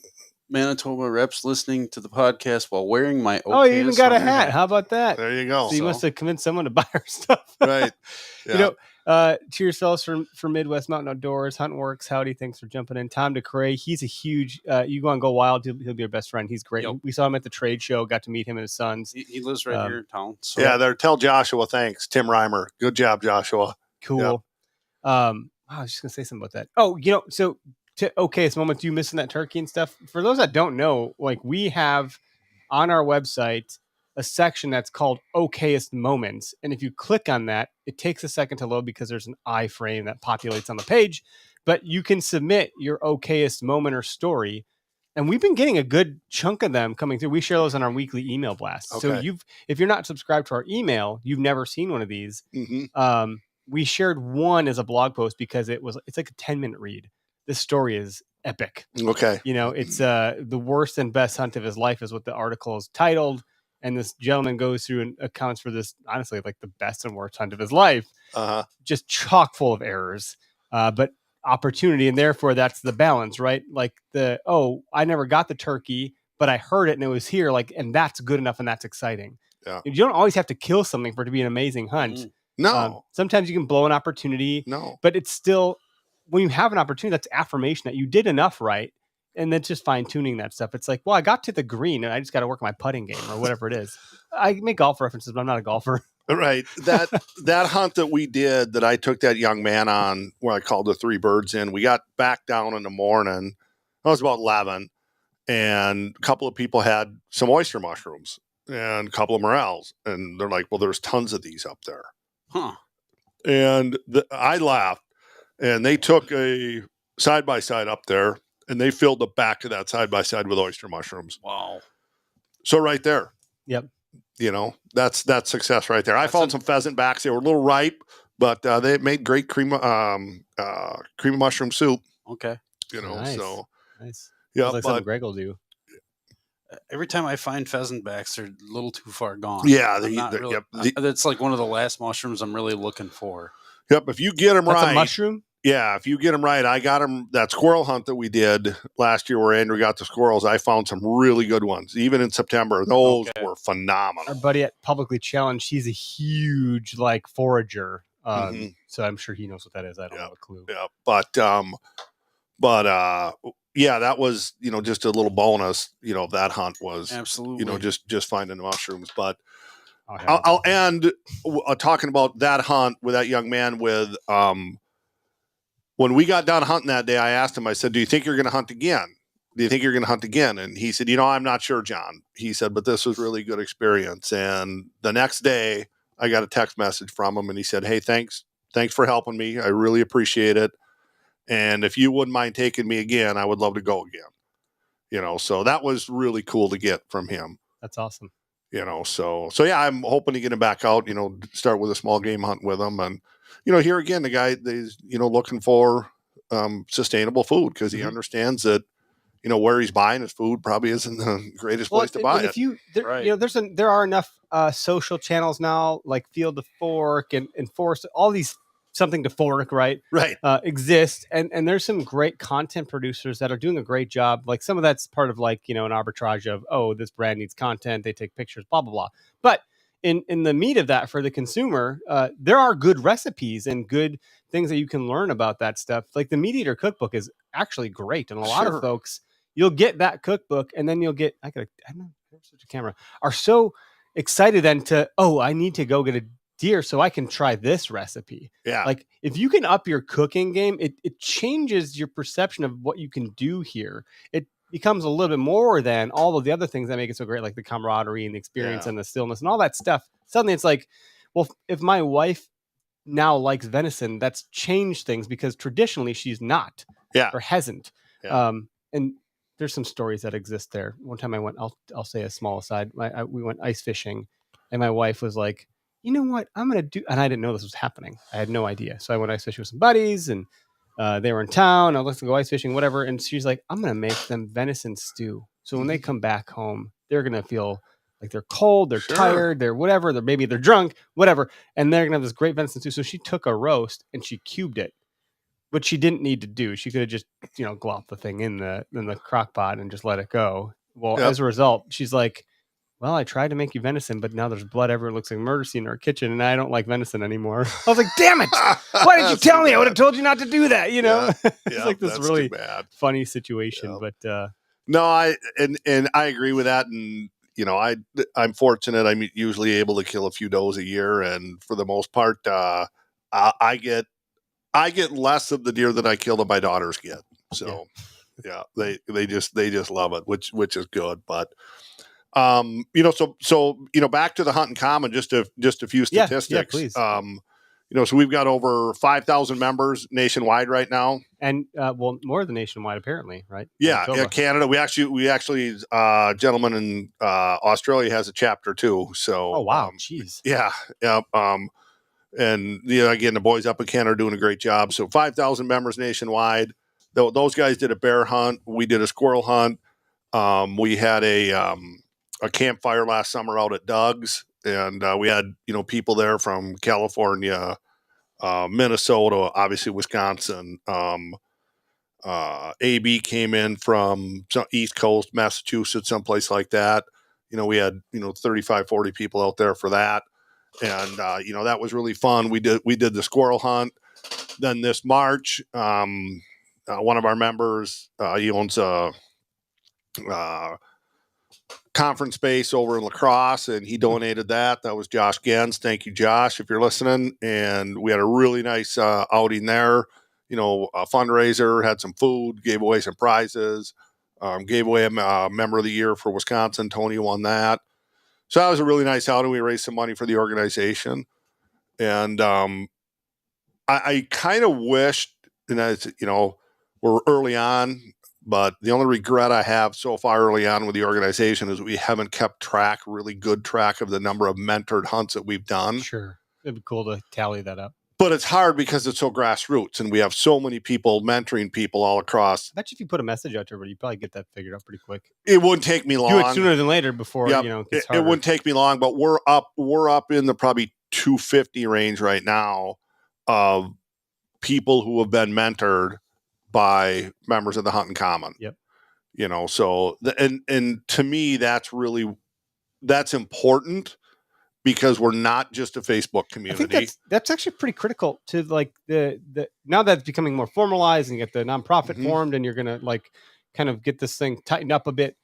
Manitoba reps listening to the podcast while wearing my you even got a hat. How about that? There you go. So you must have convinced someone to buy our stuff. Right. Yeah. Cheers, fellas, for Midwest Mountain Outdoors, Hunt Works. Howdy, thanks for jumping in. Tom DeCray, he's a huge, you go on Go Wild, he'll be your best friend. He's great. Yep. We saw him at the trade show, got to meet him and his sons. He lives right here in town. So. Yeah, tell Joshua thanks. Tim Reimer. Good job, Joshua. Cool. Yep. I was just going to say something about that. Oh, so it's moments you missing that turkey and stuff. For those that don't know, we have on our website a section that's called okayest moments. And if you click on that, it takes a second to load because there's an iframe that populates on the page, but you can submit your okayest moment or story. And we've been getting a good chunk of them coming through. We share those on our weekly email blast. Okay. So if you're not subscribed to our email, you've never seen one of these. Mm-hmm. We shared one as a blog post because it's like a 10-minute read. This story is epic. Okay. It's the worst and best hunt of his life is what the article is titled. And this gentleman goes through and accounts for this, honestly, like the best and worst hunt of his life. Just chock full of errors, but opportunity. And therefore that's the balance, right? Like I never got the turkey, but I heard it and it was here. And that's good enough. And that's exciting. Yeah. You don't always have to kill something for it to be an amazing hunt. No. Sometimes you can blow an opportunity. No. But it's still, when you have an opportunity, that's affirmation that you did enough right. And then just fine tuning that stuff. It's like, well, I got to the green and I just got to work my putting game or whatever it is. I make golf references, but I'm not a golfer. Right. That hunt that we did that I took that young man on where I called the 3 birds in, we got back down in the morning. It was about 11 and a couple of people had some oyster mushrooms and a couple of morels. And they're like, well, there's tons of these up there. Huh. And I laughed and they took a side-by-side up there. And they filled the back of that side-by-side with oyster mushrooms. Wow. So right there. Yep. That's success right there. I found some pheasant backs. They were a little ripe, but they made great cream of mushroom soup. Okay. Nice. So. Nice. Yeah. Like something Greg will do. Every time I find pheasant backs, they're a little too far gone. Yeah. That's like one of the last mushrooms I'm really looking for. Yep. If you get them right. A mushroom? Yeah, if you get them right, I got them. That squirrel hunt that we did last year where Andrew got the squirrels, I found some really good ones. Even in September, those were phenomenal. Our buddy at Publicly Challenged, he's a huge forager. So I'm sure he knows what that is. I don't have a clue. Yeah, but yeah, that was, just a little bonus, that hunt was absolutely, just finding the mushrooms. But I'll end talking about that hunt with that young man with, when we got done hunting that day, I asked him, I said, do you think you're going to hunt again? Do you think you're going to hunt again? And he said, I'm not sure, John. He said, but this was really good experience. And the next day I got a text message from him and he said, hey, thanks for helping me. I really appreciate it. And if you wouldn't mind taking me again, I would love to go again. So that was really cool to get from him. That's awesome. So yeah, I'm hoping to get him back out, start with a small game hunt with him. And, here again, the guy is, looking for sustainable food because he understands that, where he's buying his food probably isn't the greatest place to buy it. There are enough social channels now, like Field to Fork and Forest, all these something to fork, right? Exist. And there's some great content producers that are doing a great job. Like some of that's part of like, an arbitrage of, oh, this brand needs content. They take pictures, blah, blah, blah. But in the meat of that for the consumer, there are good recipes and good things that you can learn about that stuff. Like the Meat Eater cookbook is actually great. And a lot of folks, you'll get that cookbook and then you'll get, I don't know, such a camera, are so excited then to, I need to go get a deer so I can try this recipe. Yeah. Like if you can up your cooking game, it changes your perception of what you can do here. It becomes a little bit more than all of the other things that make it so great, like the camaraderie and the experience and the stillness and all that stuff. Suddenly it's like, well, if my wife now likes venison, that's changed things because traditionally she's not or hasn't. And there's some stories that exist there. One time I went, I'll say a small aside. We went ice fishing and my wife was like, you know what I'm going to do? And I didn't know this was happening. I had no idea. So I went ice fishing with some buddies and they were in town. I was going to go ice fishing, whatever. And she's like, I'm going to make them venison stew. So when they come back home, they're going to feel like they're cold, they're tired, they're whatever, maybe they're drunk, whatever. And they're going to have this great venison stew. So she took a roast and she cubed it, which she didn't need to do. She could have just, glopped the thing in the crock pot and just let it go. Well, as a result, she's like, well, I tried to make you venison, but now there's blood everywhere. It looks like a murder scene in our kitchen, and I don't like venison anymore. I was like, damn it. Why didn't you tell me? I would have told you not to do that, It's like this really funny situation. But no, I agree with that. And, I'm fortunate. I'm usually able to kill a few does a year. And for the most part, I get less of the deer that I kill than my daughters get. So they just love it, which is good. But so back to the hunting common, just a few statistics. Yeah, please. So we've got over 5,000 members nationwide right now, and more than nationwide apparently, right? Yeah, Canada. We actually, gentleman in Australia has a chapter too. So, oh wow, jeez. Yeah. And again, the boys up in Canada are doing a great job. So 5,000 members nationwide. Those guys did a bear hunt. We did a squirrel hunt. We had a campfire last summer out at Doug's, and we had people there from California, Minnesota, obviously Wisconsin. AB came in from East Coast, Massachusetts, someplace like that. We had 35, 40 people out there for that, and that was really fun. We did the squirrel hunt. Then this March, one of our members, he owns a conference space over in La Crosse, and he donated that. That was Josh Gens. Thank you, Josh, if you're listening. And we had a really nice outing there. A fundraiser, had some food, gave away some prizes, gave away a member of the year for Wisconsin. Tony won that. So that was a really nice outing. We raised some money for the organization. And I kind of wished, and we're early on, but the only regret I have so far early on with the organization is we haven't kept really good track of the number of mentored hunts that we've done. Sure. It'd be cool to tally that up. But it's hard because it's so grassroots and we have so many people mentoring people all across. I bet you if you put a message out to everybody, you probably get that figured out pretty quick. It wouldn't take me long. Do it sooner than later before, it gets harder. It wouldn't take me long, but we're up in the probably 250 range right now of people who have been mentored by members of the Hunting Common. Yep. So and to me, that's important because we're not just a Facebook community. I think that's actually pretty critical to like the now that it's becoming more formalized and you get the nonprofit formed and you're going to like kind of get this thing tightened up a bit,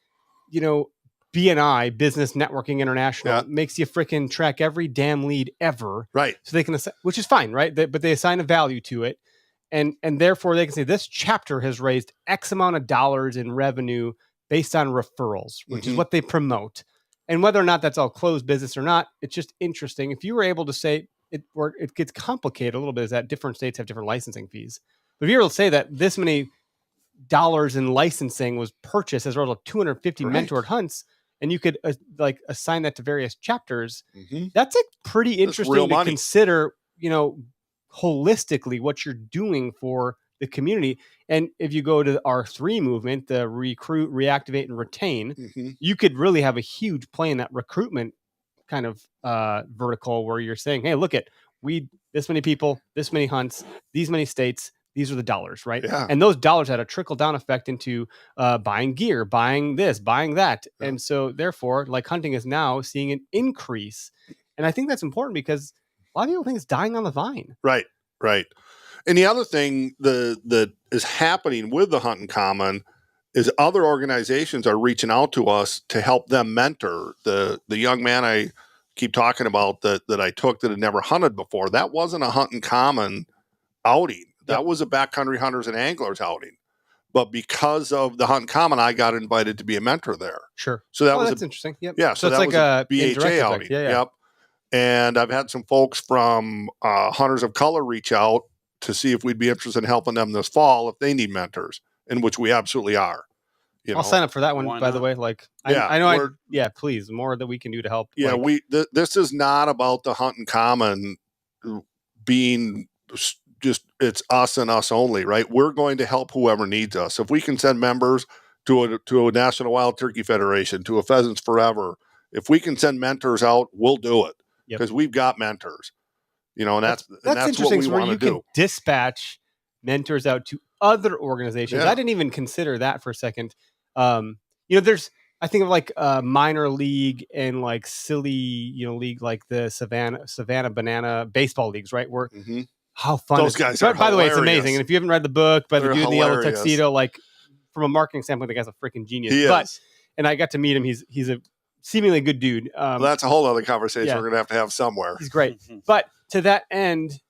BNI, Business Networking International, Yeah. makes you freaking track every damn lead ever. Right. So they can, which is fine, right? But they assign a value to it. And therefore they can say this chapter has raised X amount of dollars in revenue based on referrals, which is what they promote. And whether or not that's all closed business or not, it's just interesting. If you were able to say it gets complicated a little bit, is that different states have different licensing fees. But if you're able to say that this many dollars in licensing was purchased as a result of 250 mentored hunts, and you could assign that to various chapters, that's like pretty interesting to consider, holistically what you're doing for the community. And if you go to the R3 movement, the recruit, reactivate, and retain, you could really have a huge play in that recruitment kind of vertical where you're saying, hey, look at this many people, this many hunts, these many states, these are the dollars, right? Yeah. And those dollars had a trickle down effect into buying gear, buying this, buying that. Yeah. And so therefore, like hunting is now seeing an increase. And I think that's important because a lot of people think it's dying on the vine. Right. And the other thing that is happening with the Hunting Common is other organizations are reaching out to us to help them mentor. The young man I keep talking about that I took that had never hunted before, that wasn't a Hunting Common outing. That was a backcountry hunters and anglers outing. But because of the Hunting Common, I got invited to be a mentor there. Sure. So that's interesting. Yep. Yeah. So that like was a BHA outing. Yeah. Yep. And I've had some folks from Hunters of Color reach out to see if we'd be interested in helping them this fall if they need mentors, in which we absolutely are. I'll sign up for that one, by the way. I know. Please, more that we can do to help. Yeah, this is not about the Hunting Common being just it's us and us only, right? We're going to help whoever needs us. If we can send members to a National Wild Turkey Federation, to a Pheasants Forever, if we can send mentors out, we'll do it because we've got mentors. And that's what we want to do. Can dispatch mentors out to other organizations. I didn't even consider that for a second. There's, I think of like minor league and like silly, league like the Savannah Banana baseball leagues, right? Where how fun those guys are. By the way, it's amazing. And if you haven't read the book, but the dude in the yellow hilarious. tuxedo, like from a marketing standpoint, the guy's a freaking genius. He is. And I got to meet him. He's a seemingly good dude. Well, that's a whole other conversation we're going to have somewhere. He's great. But to that end,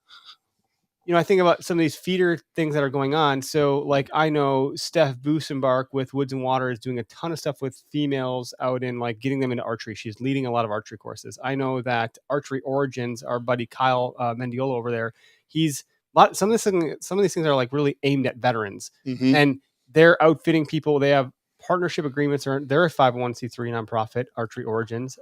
I think about some of these feeder things that are going on. So like I know Steph Busenbark with Woods and Water is doing a ton of stuff with females out in like getting them into archery. She's leading a lot of archery courses. I know that Archery Origins, our buddy Kyle Mendiola over there, some of these things are like really aimed at veterans and they're outfitting people. They have partnership agreements, or they're a 501c3 nonprofit, Archery Origins.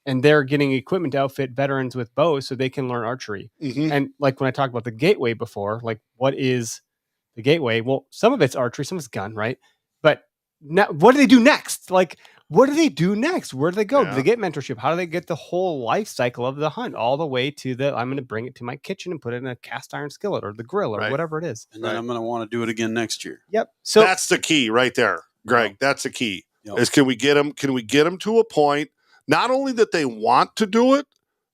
And they're getting equipment to outfit veterans with bows so they can learn archery. And like when I talked about the gateway before, like what is the gateway? Well, some of it's archery, some of it's gun, right? But now, what do they do next? Like, what do they do next? Where do they go? Do they get mentorship? How do they get the whole life cycle of the hunt all the way to I'm going to bring it to my kitchen and put it in a cast iron skillet or the grill or whatever it is. And then I'm going to want to do it again next year. Yep. So that's the key right there, Greg. That's the key is can we get them to a point, not only that they want to do it,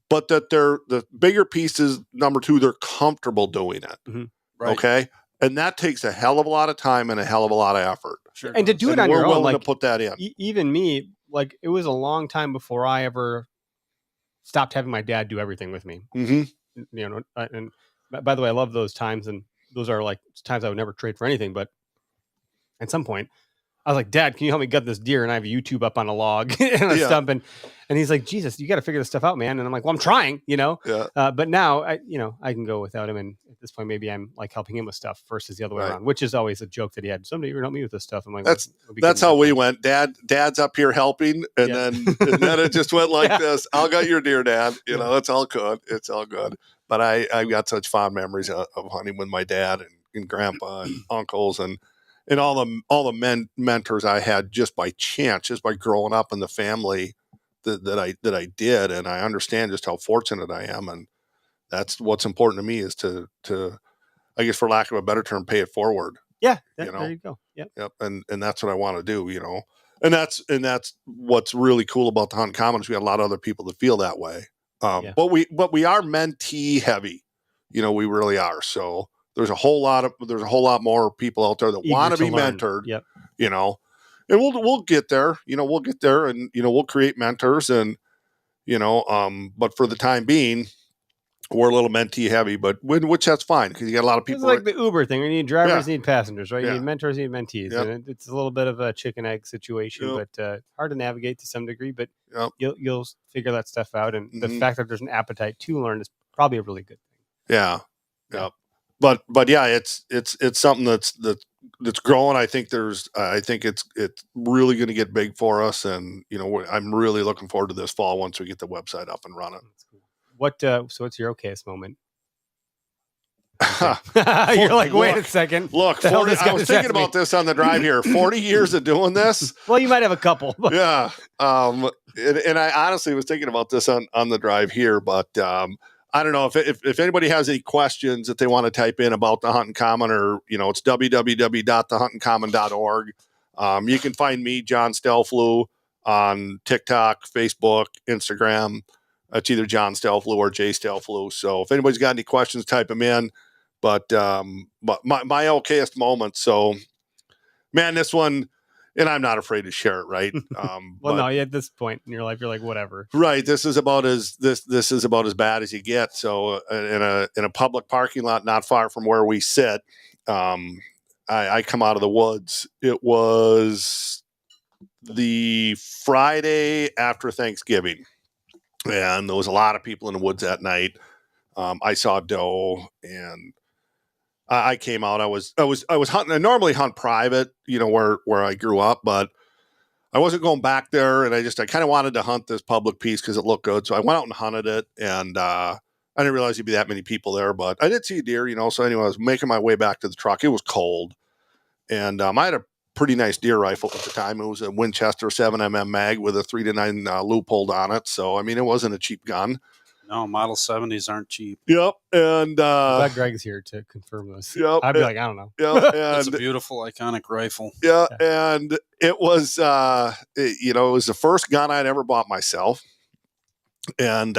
but that the bigger piece is number two, they're comfortable doing it. Right. Okay. And that takes a hell of a lot of time and a hell of a lot of effort. Sure. And to do it on your own, we're willing to put that in. Even me, like it was a long time before I ever stopped having my dad do everything with me. And by the way, I love those times, and those are like times I would never trade for anything. But at some point, I was like, Dad, can you help me gut this deer? And I have YouTube up on a log and a stump. And he's like, Jesus, you got to figure this stuff out, man. And I'm like, well, I'm trying, but now I can go without him. And at this point, maybe I'm like helping him with stuff versus the other way around, which is always a joke that he had. Someday you're going to help me with this stuff. I'm like, that's how we went. Dad's up here helping. And then it just went like this. I'll gut your deer, Dad. It's all good. It's all good. But I've got such fond memories of hunting with my dad and grandpa and uncles and all the mentors I had just by chance, just by growing up in the family that I did. And I understand just how fortunate I am. And that's what's important to me is to, I guess for lack of a better term, pay it forward. Yeah. There you go. Yep. And that's what I want to do, and that's what's really cool about the Hunting Common is we got a lot of other people that feel that way. But we are mentee heavy, we really are. So there's a whole lot more people out there that want to be mentored, and we'll get there. We'll get there, and we'll create mentors, and but for the time being, we're a little mentee heavy, but which that's fine because you got a lot of people. It's like the Uber thing. You need drivers, Yeah. you need passengers, right? You Yeah. need mentors, you need mentees, Yep. and it's a little bit of a chicken egg situation, Yep. but hard to navigate to some degree. But Yep. you'll figure that stuff out, and the Mhm. fact that there's an appetite to learn is probably a really good thing. Yeah. Yeah. But yeah, it's something that's growing. I think it's really going to get big for us, and I'm really looking forward to this fall once we get the website up and running. That's cool. So what's your okayest moment? You're like, wait a second. Look, The hell 40, this guy I was just thinking asked me? about this on the drive here. 40 years of doing this. Well, you might have a couple. But Yeah. And I honestly was thinking about this on the drive here, but I don't know if anybody has any questions that they want to type in about the Hunting Common, or it's www.thehuntingcommon.org. You can find me, John Stellflue, on TikTok, Facebook, Instagram. It's either John Stellflue or Jay Stellflue. So if anybody's got any questions, type them in. But my okayest moment. So, man, this one, and I'm not afraid to share it, right? well, no, at this point in your life, you're like, whatever. Right. This is about as bad as you get. So in a public parking lot not far from where we sit, I come out of the woods. It was the Friday after Thanksgiving, and there was a lot of people in the woods that night. I saw doe, and I came out. I was hunting. I normally hunt private, where I grew up, but I wasn't going back there, and I kind of wanted to hunt this public piece because it looked good. So I went out and hunted it, and I didn't realize there'd be that many people there, but I did see a deer, So anyway, I was making my way back to the truck. It was cold, and I had a pretty nice deer rifle at the time. It was a Winchester 7mm mag with a 3-9 Leupold on it. So I mean, it wasn't a cheap gun. No, Model 70s aren't cheap. Yep, and I'm glad Greg's here to confirm this. Yep, I'd be like, I don't know. Yep, It's a and beautiful, iconic rifle. yeah, and it was it was the first gun I'd ever bought myself, and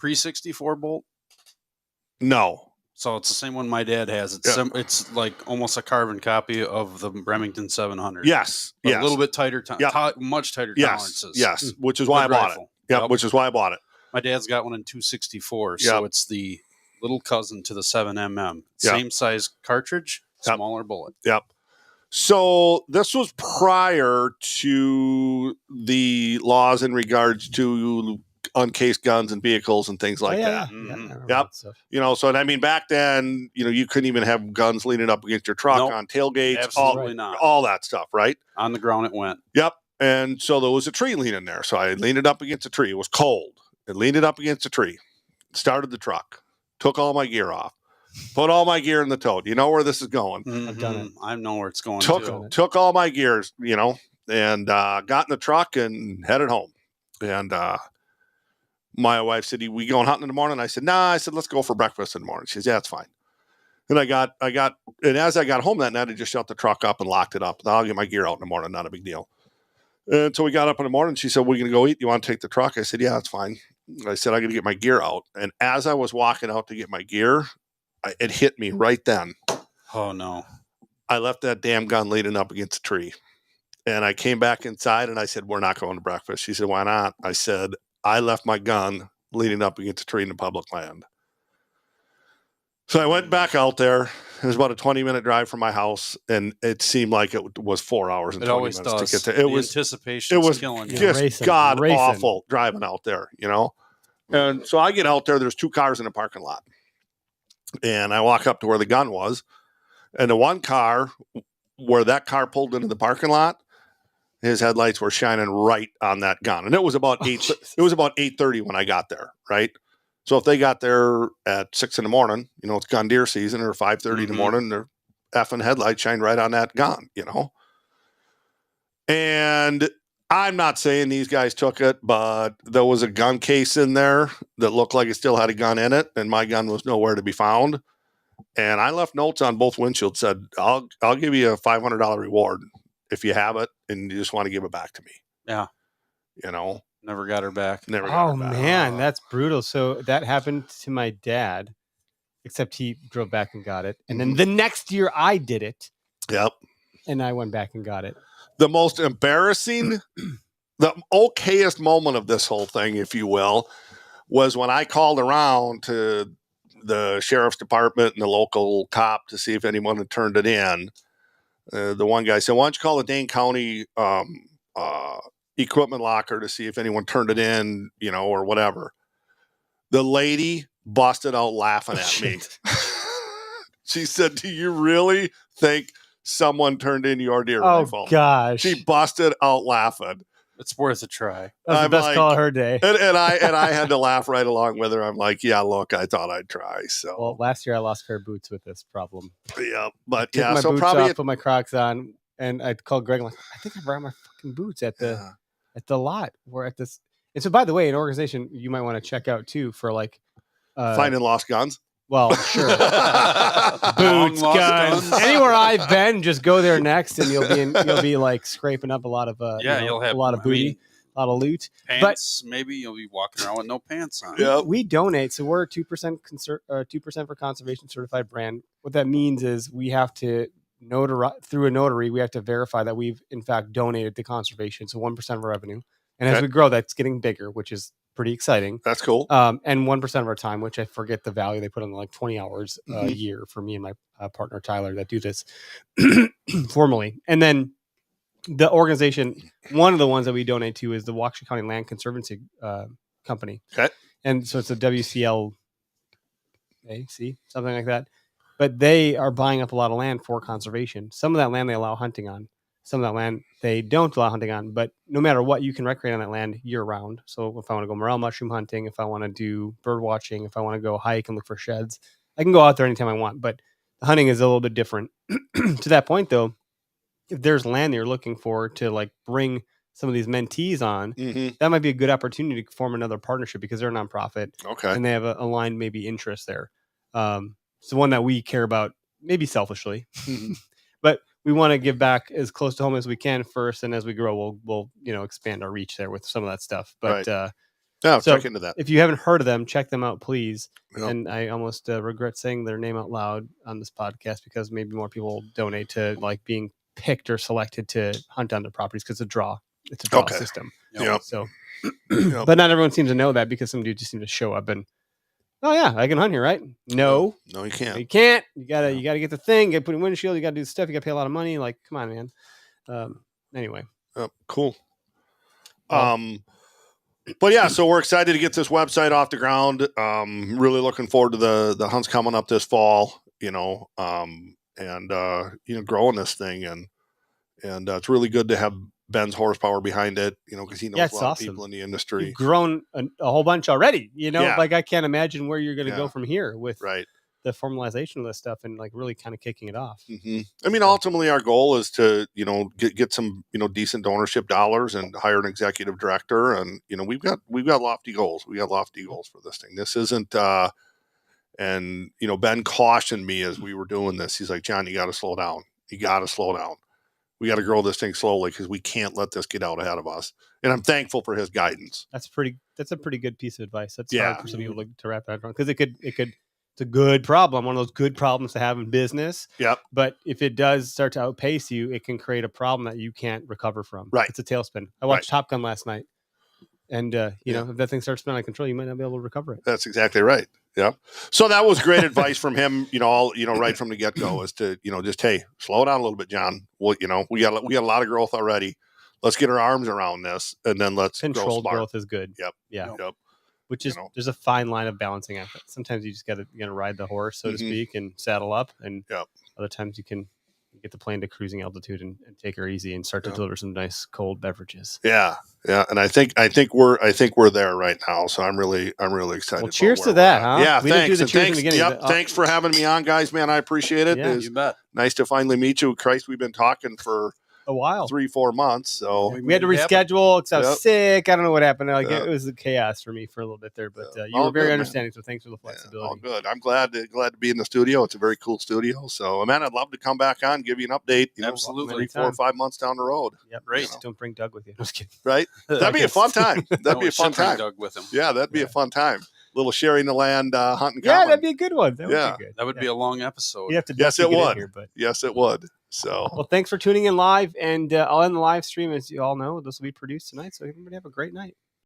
Pre-64 bolt. no, So it's the same one my dad has. It's it's like almost a carbon copy of the Remington 700. yes, But yes, a little bit tighter, Yep. Much tighter yes, tolerances. yes, which is why I Good bought it. rifle. Yeah, Yep. which is why I bought it. My dad's got one in 264, so Yep. it's the little cousin to the 7mm. Yep. Same size cartridge, Yep. smaller bullet. Yep. So this was prior to the laws in regards to uncased guns and vehicles and things like that. Yeah, Mhm. I remember Yep. that stuff. So and I mean, back then, you couldn't even have guns leaning up against your truck Nope. on tailgates, Absolutely not. all that stuff, right? On the ground it went. Yep. And so there was a tree leaning there. So I leaned it up against a tree. It was cold. I leaned it up against a tree, started the truck, took all my gear off, put all my gear in the tote. You know where this is going. I've done it. Mhm. I know where it's going Took- Took all my gears, and got in the truck and headed home. And my wife said, "We going hunting in the morning?" I said, "Nah." I said, "Let's go for breakfast in the morning." She says, "Yeah, that's fine." And and as I got home that night, I just shut the truck up and locked it up. I'll get my gear out in the morning, not a big deal. And so we got up in the morning. She said, "We're going to go eat. You want to take the truck?" I said, "Yeah, that's fine." I said, "I got to get my gear out." And as I was walking out to get my gear, it hit me right then. Oh, no. I left that damn gun leaning up against a tree. And I came back inside and I said, "We're not going to breakfast." She said, "Why not?" I said, "I left my gun leaning up against a tree in the public land." So I went back out there. It was about a 20-minute drive from my house, and it seemed like it was 4 hours and It 20 always minutes does. to get there. The anticipation it was killing you. just Racing, god racing. awful driving out there, And so I get out there. There's 2 cars in the parking lot, and I walk up to where the gun was, and the one car where that car pulled into the parking lot, his headlights were shining right on that gun, and it was about 8:30 when I got there, right? So if they got there at 6 a.m, it's gun deer season, or 5:30 in the Mhm. morning, their effing headlights shine right on that gun, And I'm not saying these guys took it, but there was a gun case in there that looked like it still had a gun in it, and my gun was nowhere to be found. And I left notes on both windshields, said, I'll give you a $500 reward if you have it and you just want to give it back to me. Yeah. Never got her back. Never got Oh it back. man, that's brutal. So that happened to my dad, except he drove back and got it. And then the next year I did it, Yep. and I went back and got it. The most embarrassing, the okayest moment of this whole thing, if you will, was when I called around to the sheriff's department and the local cop to see if anyone had turned it in. The one guy said, "Why don't you call the Dane County equipment locker to see if anyone turned it in, or whatever." The lady busted out laughing at me. She said, "Do you really think someone turned in your deer rifle?" Oh gosh, She busted out laughing. It's worth a try. That was the best call of her day. And I had to laugh right along with her. I'm like, yeah, look, I thought I'd try. So Well, last year I lost a pair of boots with this problem. yeah, but Took yeah, my so boots probably off, put my Crocs on, and I called Greg. I'm like, I think I brought my fucking boots at the lot. We're at this. And so, by the way, an organization you might want to check out too for like finding lost guns. Well, sure. Long Boots, lost guns. guns. Anywhere I've been, just go there next, and you'll be like scraping up a lot of You'll have a lot of booty, I mean, a lot of loot. pants. Maybe you'll be walking around with no pants on. Yeah. We donate, so we're 2% 2% for conservation certified brand. What that means is we have to through a notary, we have to verify that we've in fact donated to conservation. So 1% of our revenue, and as we grow, that's getting bigger, which is pretty exciting. That's cool. And 1% of our time, which I forget the value they put on, like 20 hours a year for me and my partner Tyler that do this formally. And then the organization, one of the ones that we donate to is the Waukesha County Land Conservancy Company. Okay. And so it's a WCLAC, something like that. But they are buying up a lot of land for conservation. Some of that land they allow hunting on. Some of that land they don't allow hunting on. But no matter what, you can recreate on that land year round. So if I want to go morel mushroom hunting, if I want to do bird watching, if I want to go hike and look for sheds, I can go out there anytime I want. But the hunting is a little bit different. To that point, though, if there's land that you're looking for to like bring some of these mentees on, that might be a good opportunity to form another partnership because they're a nonprofit. Okay. And they have aligned maybe interests there. It's the one that we care about, maybe selfishly, but we want to give back as close to home as we can first. And as we grow, we'll expand our reach there with some of that stuff. But so check into that. If you haven't heard of them, check them out, please. Yep. And I almost regret saying their name out loud on this podcast because maybe more people donate to like being picked or selected to hunt on their properties because it's a draw system. Yep. So, but not everyone seems to know that because some dudes just seem to show up and, oh yeah, I can hunt here, right? No, you can't. You can't. You gotta get the thing. You gotta put in windshield. You gotta do the stuff. You gotta pay a lot of money. Like, come on, man. Anyway. Cool. But yeah, so we're excited to get this website off the ground. Really looking forward to the hunts coming up this fall. Growing this thing and it's really good to have Ben's horsepower behind it, because he knows a lot of people in the industry. You've grown a whole bunch already, like I can't imagine where you're going to go from here with the formalization of this stuff and like really kind of kicking it off. I mean, ultimately our goal is to, get some, decent ownership dollars and hire an executive director. And, we've got lofty goals. We got lofty goals for this thing. This isn't, and, Ben cautioned me as we were doing this. He's like, John, you got to slow down. We got to grow this thing slowly because we can't let this get out ahead of us. And I'm thankful for his guidance. That's a pretty good piece of advice. That's hard for some people to wrap that around because it's a good problem, one of those good problems to have in business. Yep. But if it does start to outpace you, it can create a problem that you can't recover from. Right. It's a tailspin. I watched Top Gun last night. And, if that thing starts spinning out of control, you might not be able to recover it. That's exactly right. Yeah. So that was great advice from him, right from the get go is to, just, hey, slow down a little bit, John. Well, we got a lot of growth already. Let's get our arms around this and then let's controlled grow smart. Growth is good. Yep. Yeah. Yep. Which is, there's a fine line of balancing act. Sometimes you just got to ride the horse, so to speak, and saddle up. And other times you can get the plane to cruising altitude and take her easy and start to deliver some nice cold beverages. Yeah. Yeah. And I think we're there right now. So I'm really excited. Well, cheers to that, huh? Yeah. We thanks. Didn't do the cheers in the beginning. Yep. Thanks for having me on, guys, man. I appreciate it. Yeah, you bet. Nice to finally meet you. Christ, we've been talking for a while, 3-4 months. So we had to reschedule because I was sick. I don't know what happened. It was a chaos for me for a little bit there, but you were very understanding. So thanks for the flexibility. All good. I'm glad to be in the studio. It's a very cool studio. So, man, I'd love to come back on, give you an update. Absolutely. 3, 4, or 5 months down the road. Yep. Great. Don't bring Doug with you. I'm just kidding. Right? That'd be a fun time. That'd be a fun time. Doug with him. Yeah, that'd be a fun time. little sharing the land, hunting. Yeah, common. that'd be a good one. That Yeah. would be good. That would be a long episode. You have to Yes, definitely it get in would. here, but Yes, it would. So well, thanks for tuning in live, and I'll end the live stream. As you all know, this will be produced tonight, so everybody have a great night.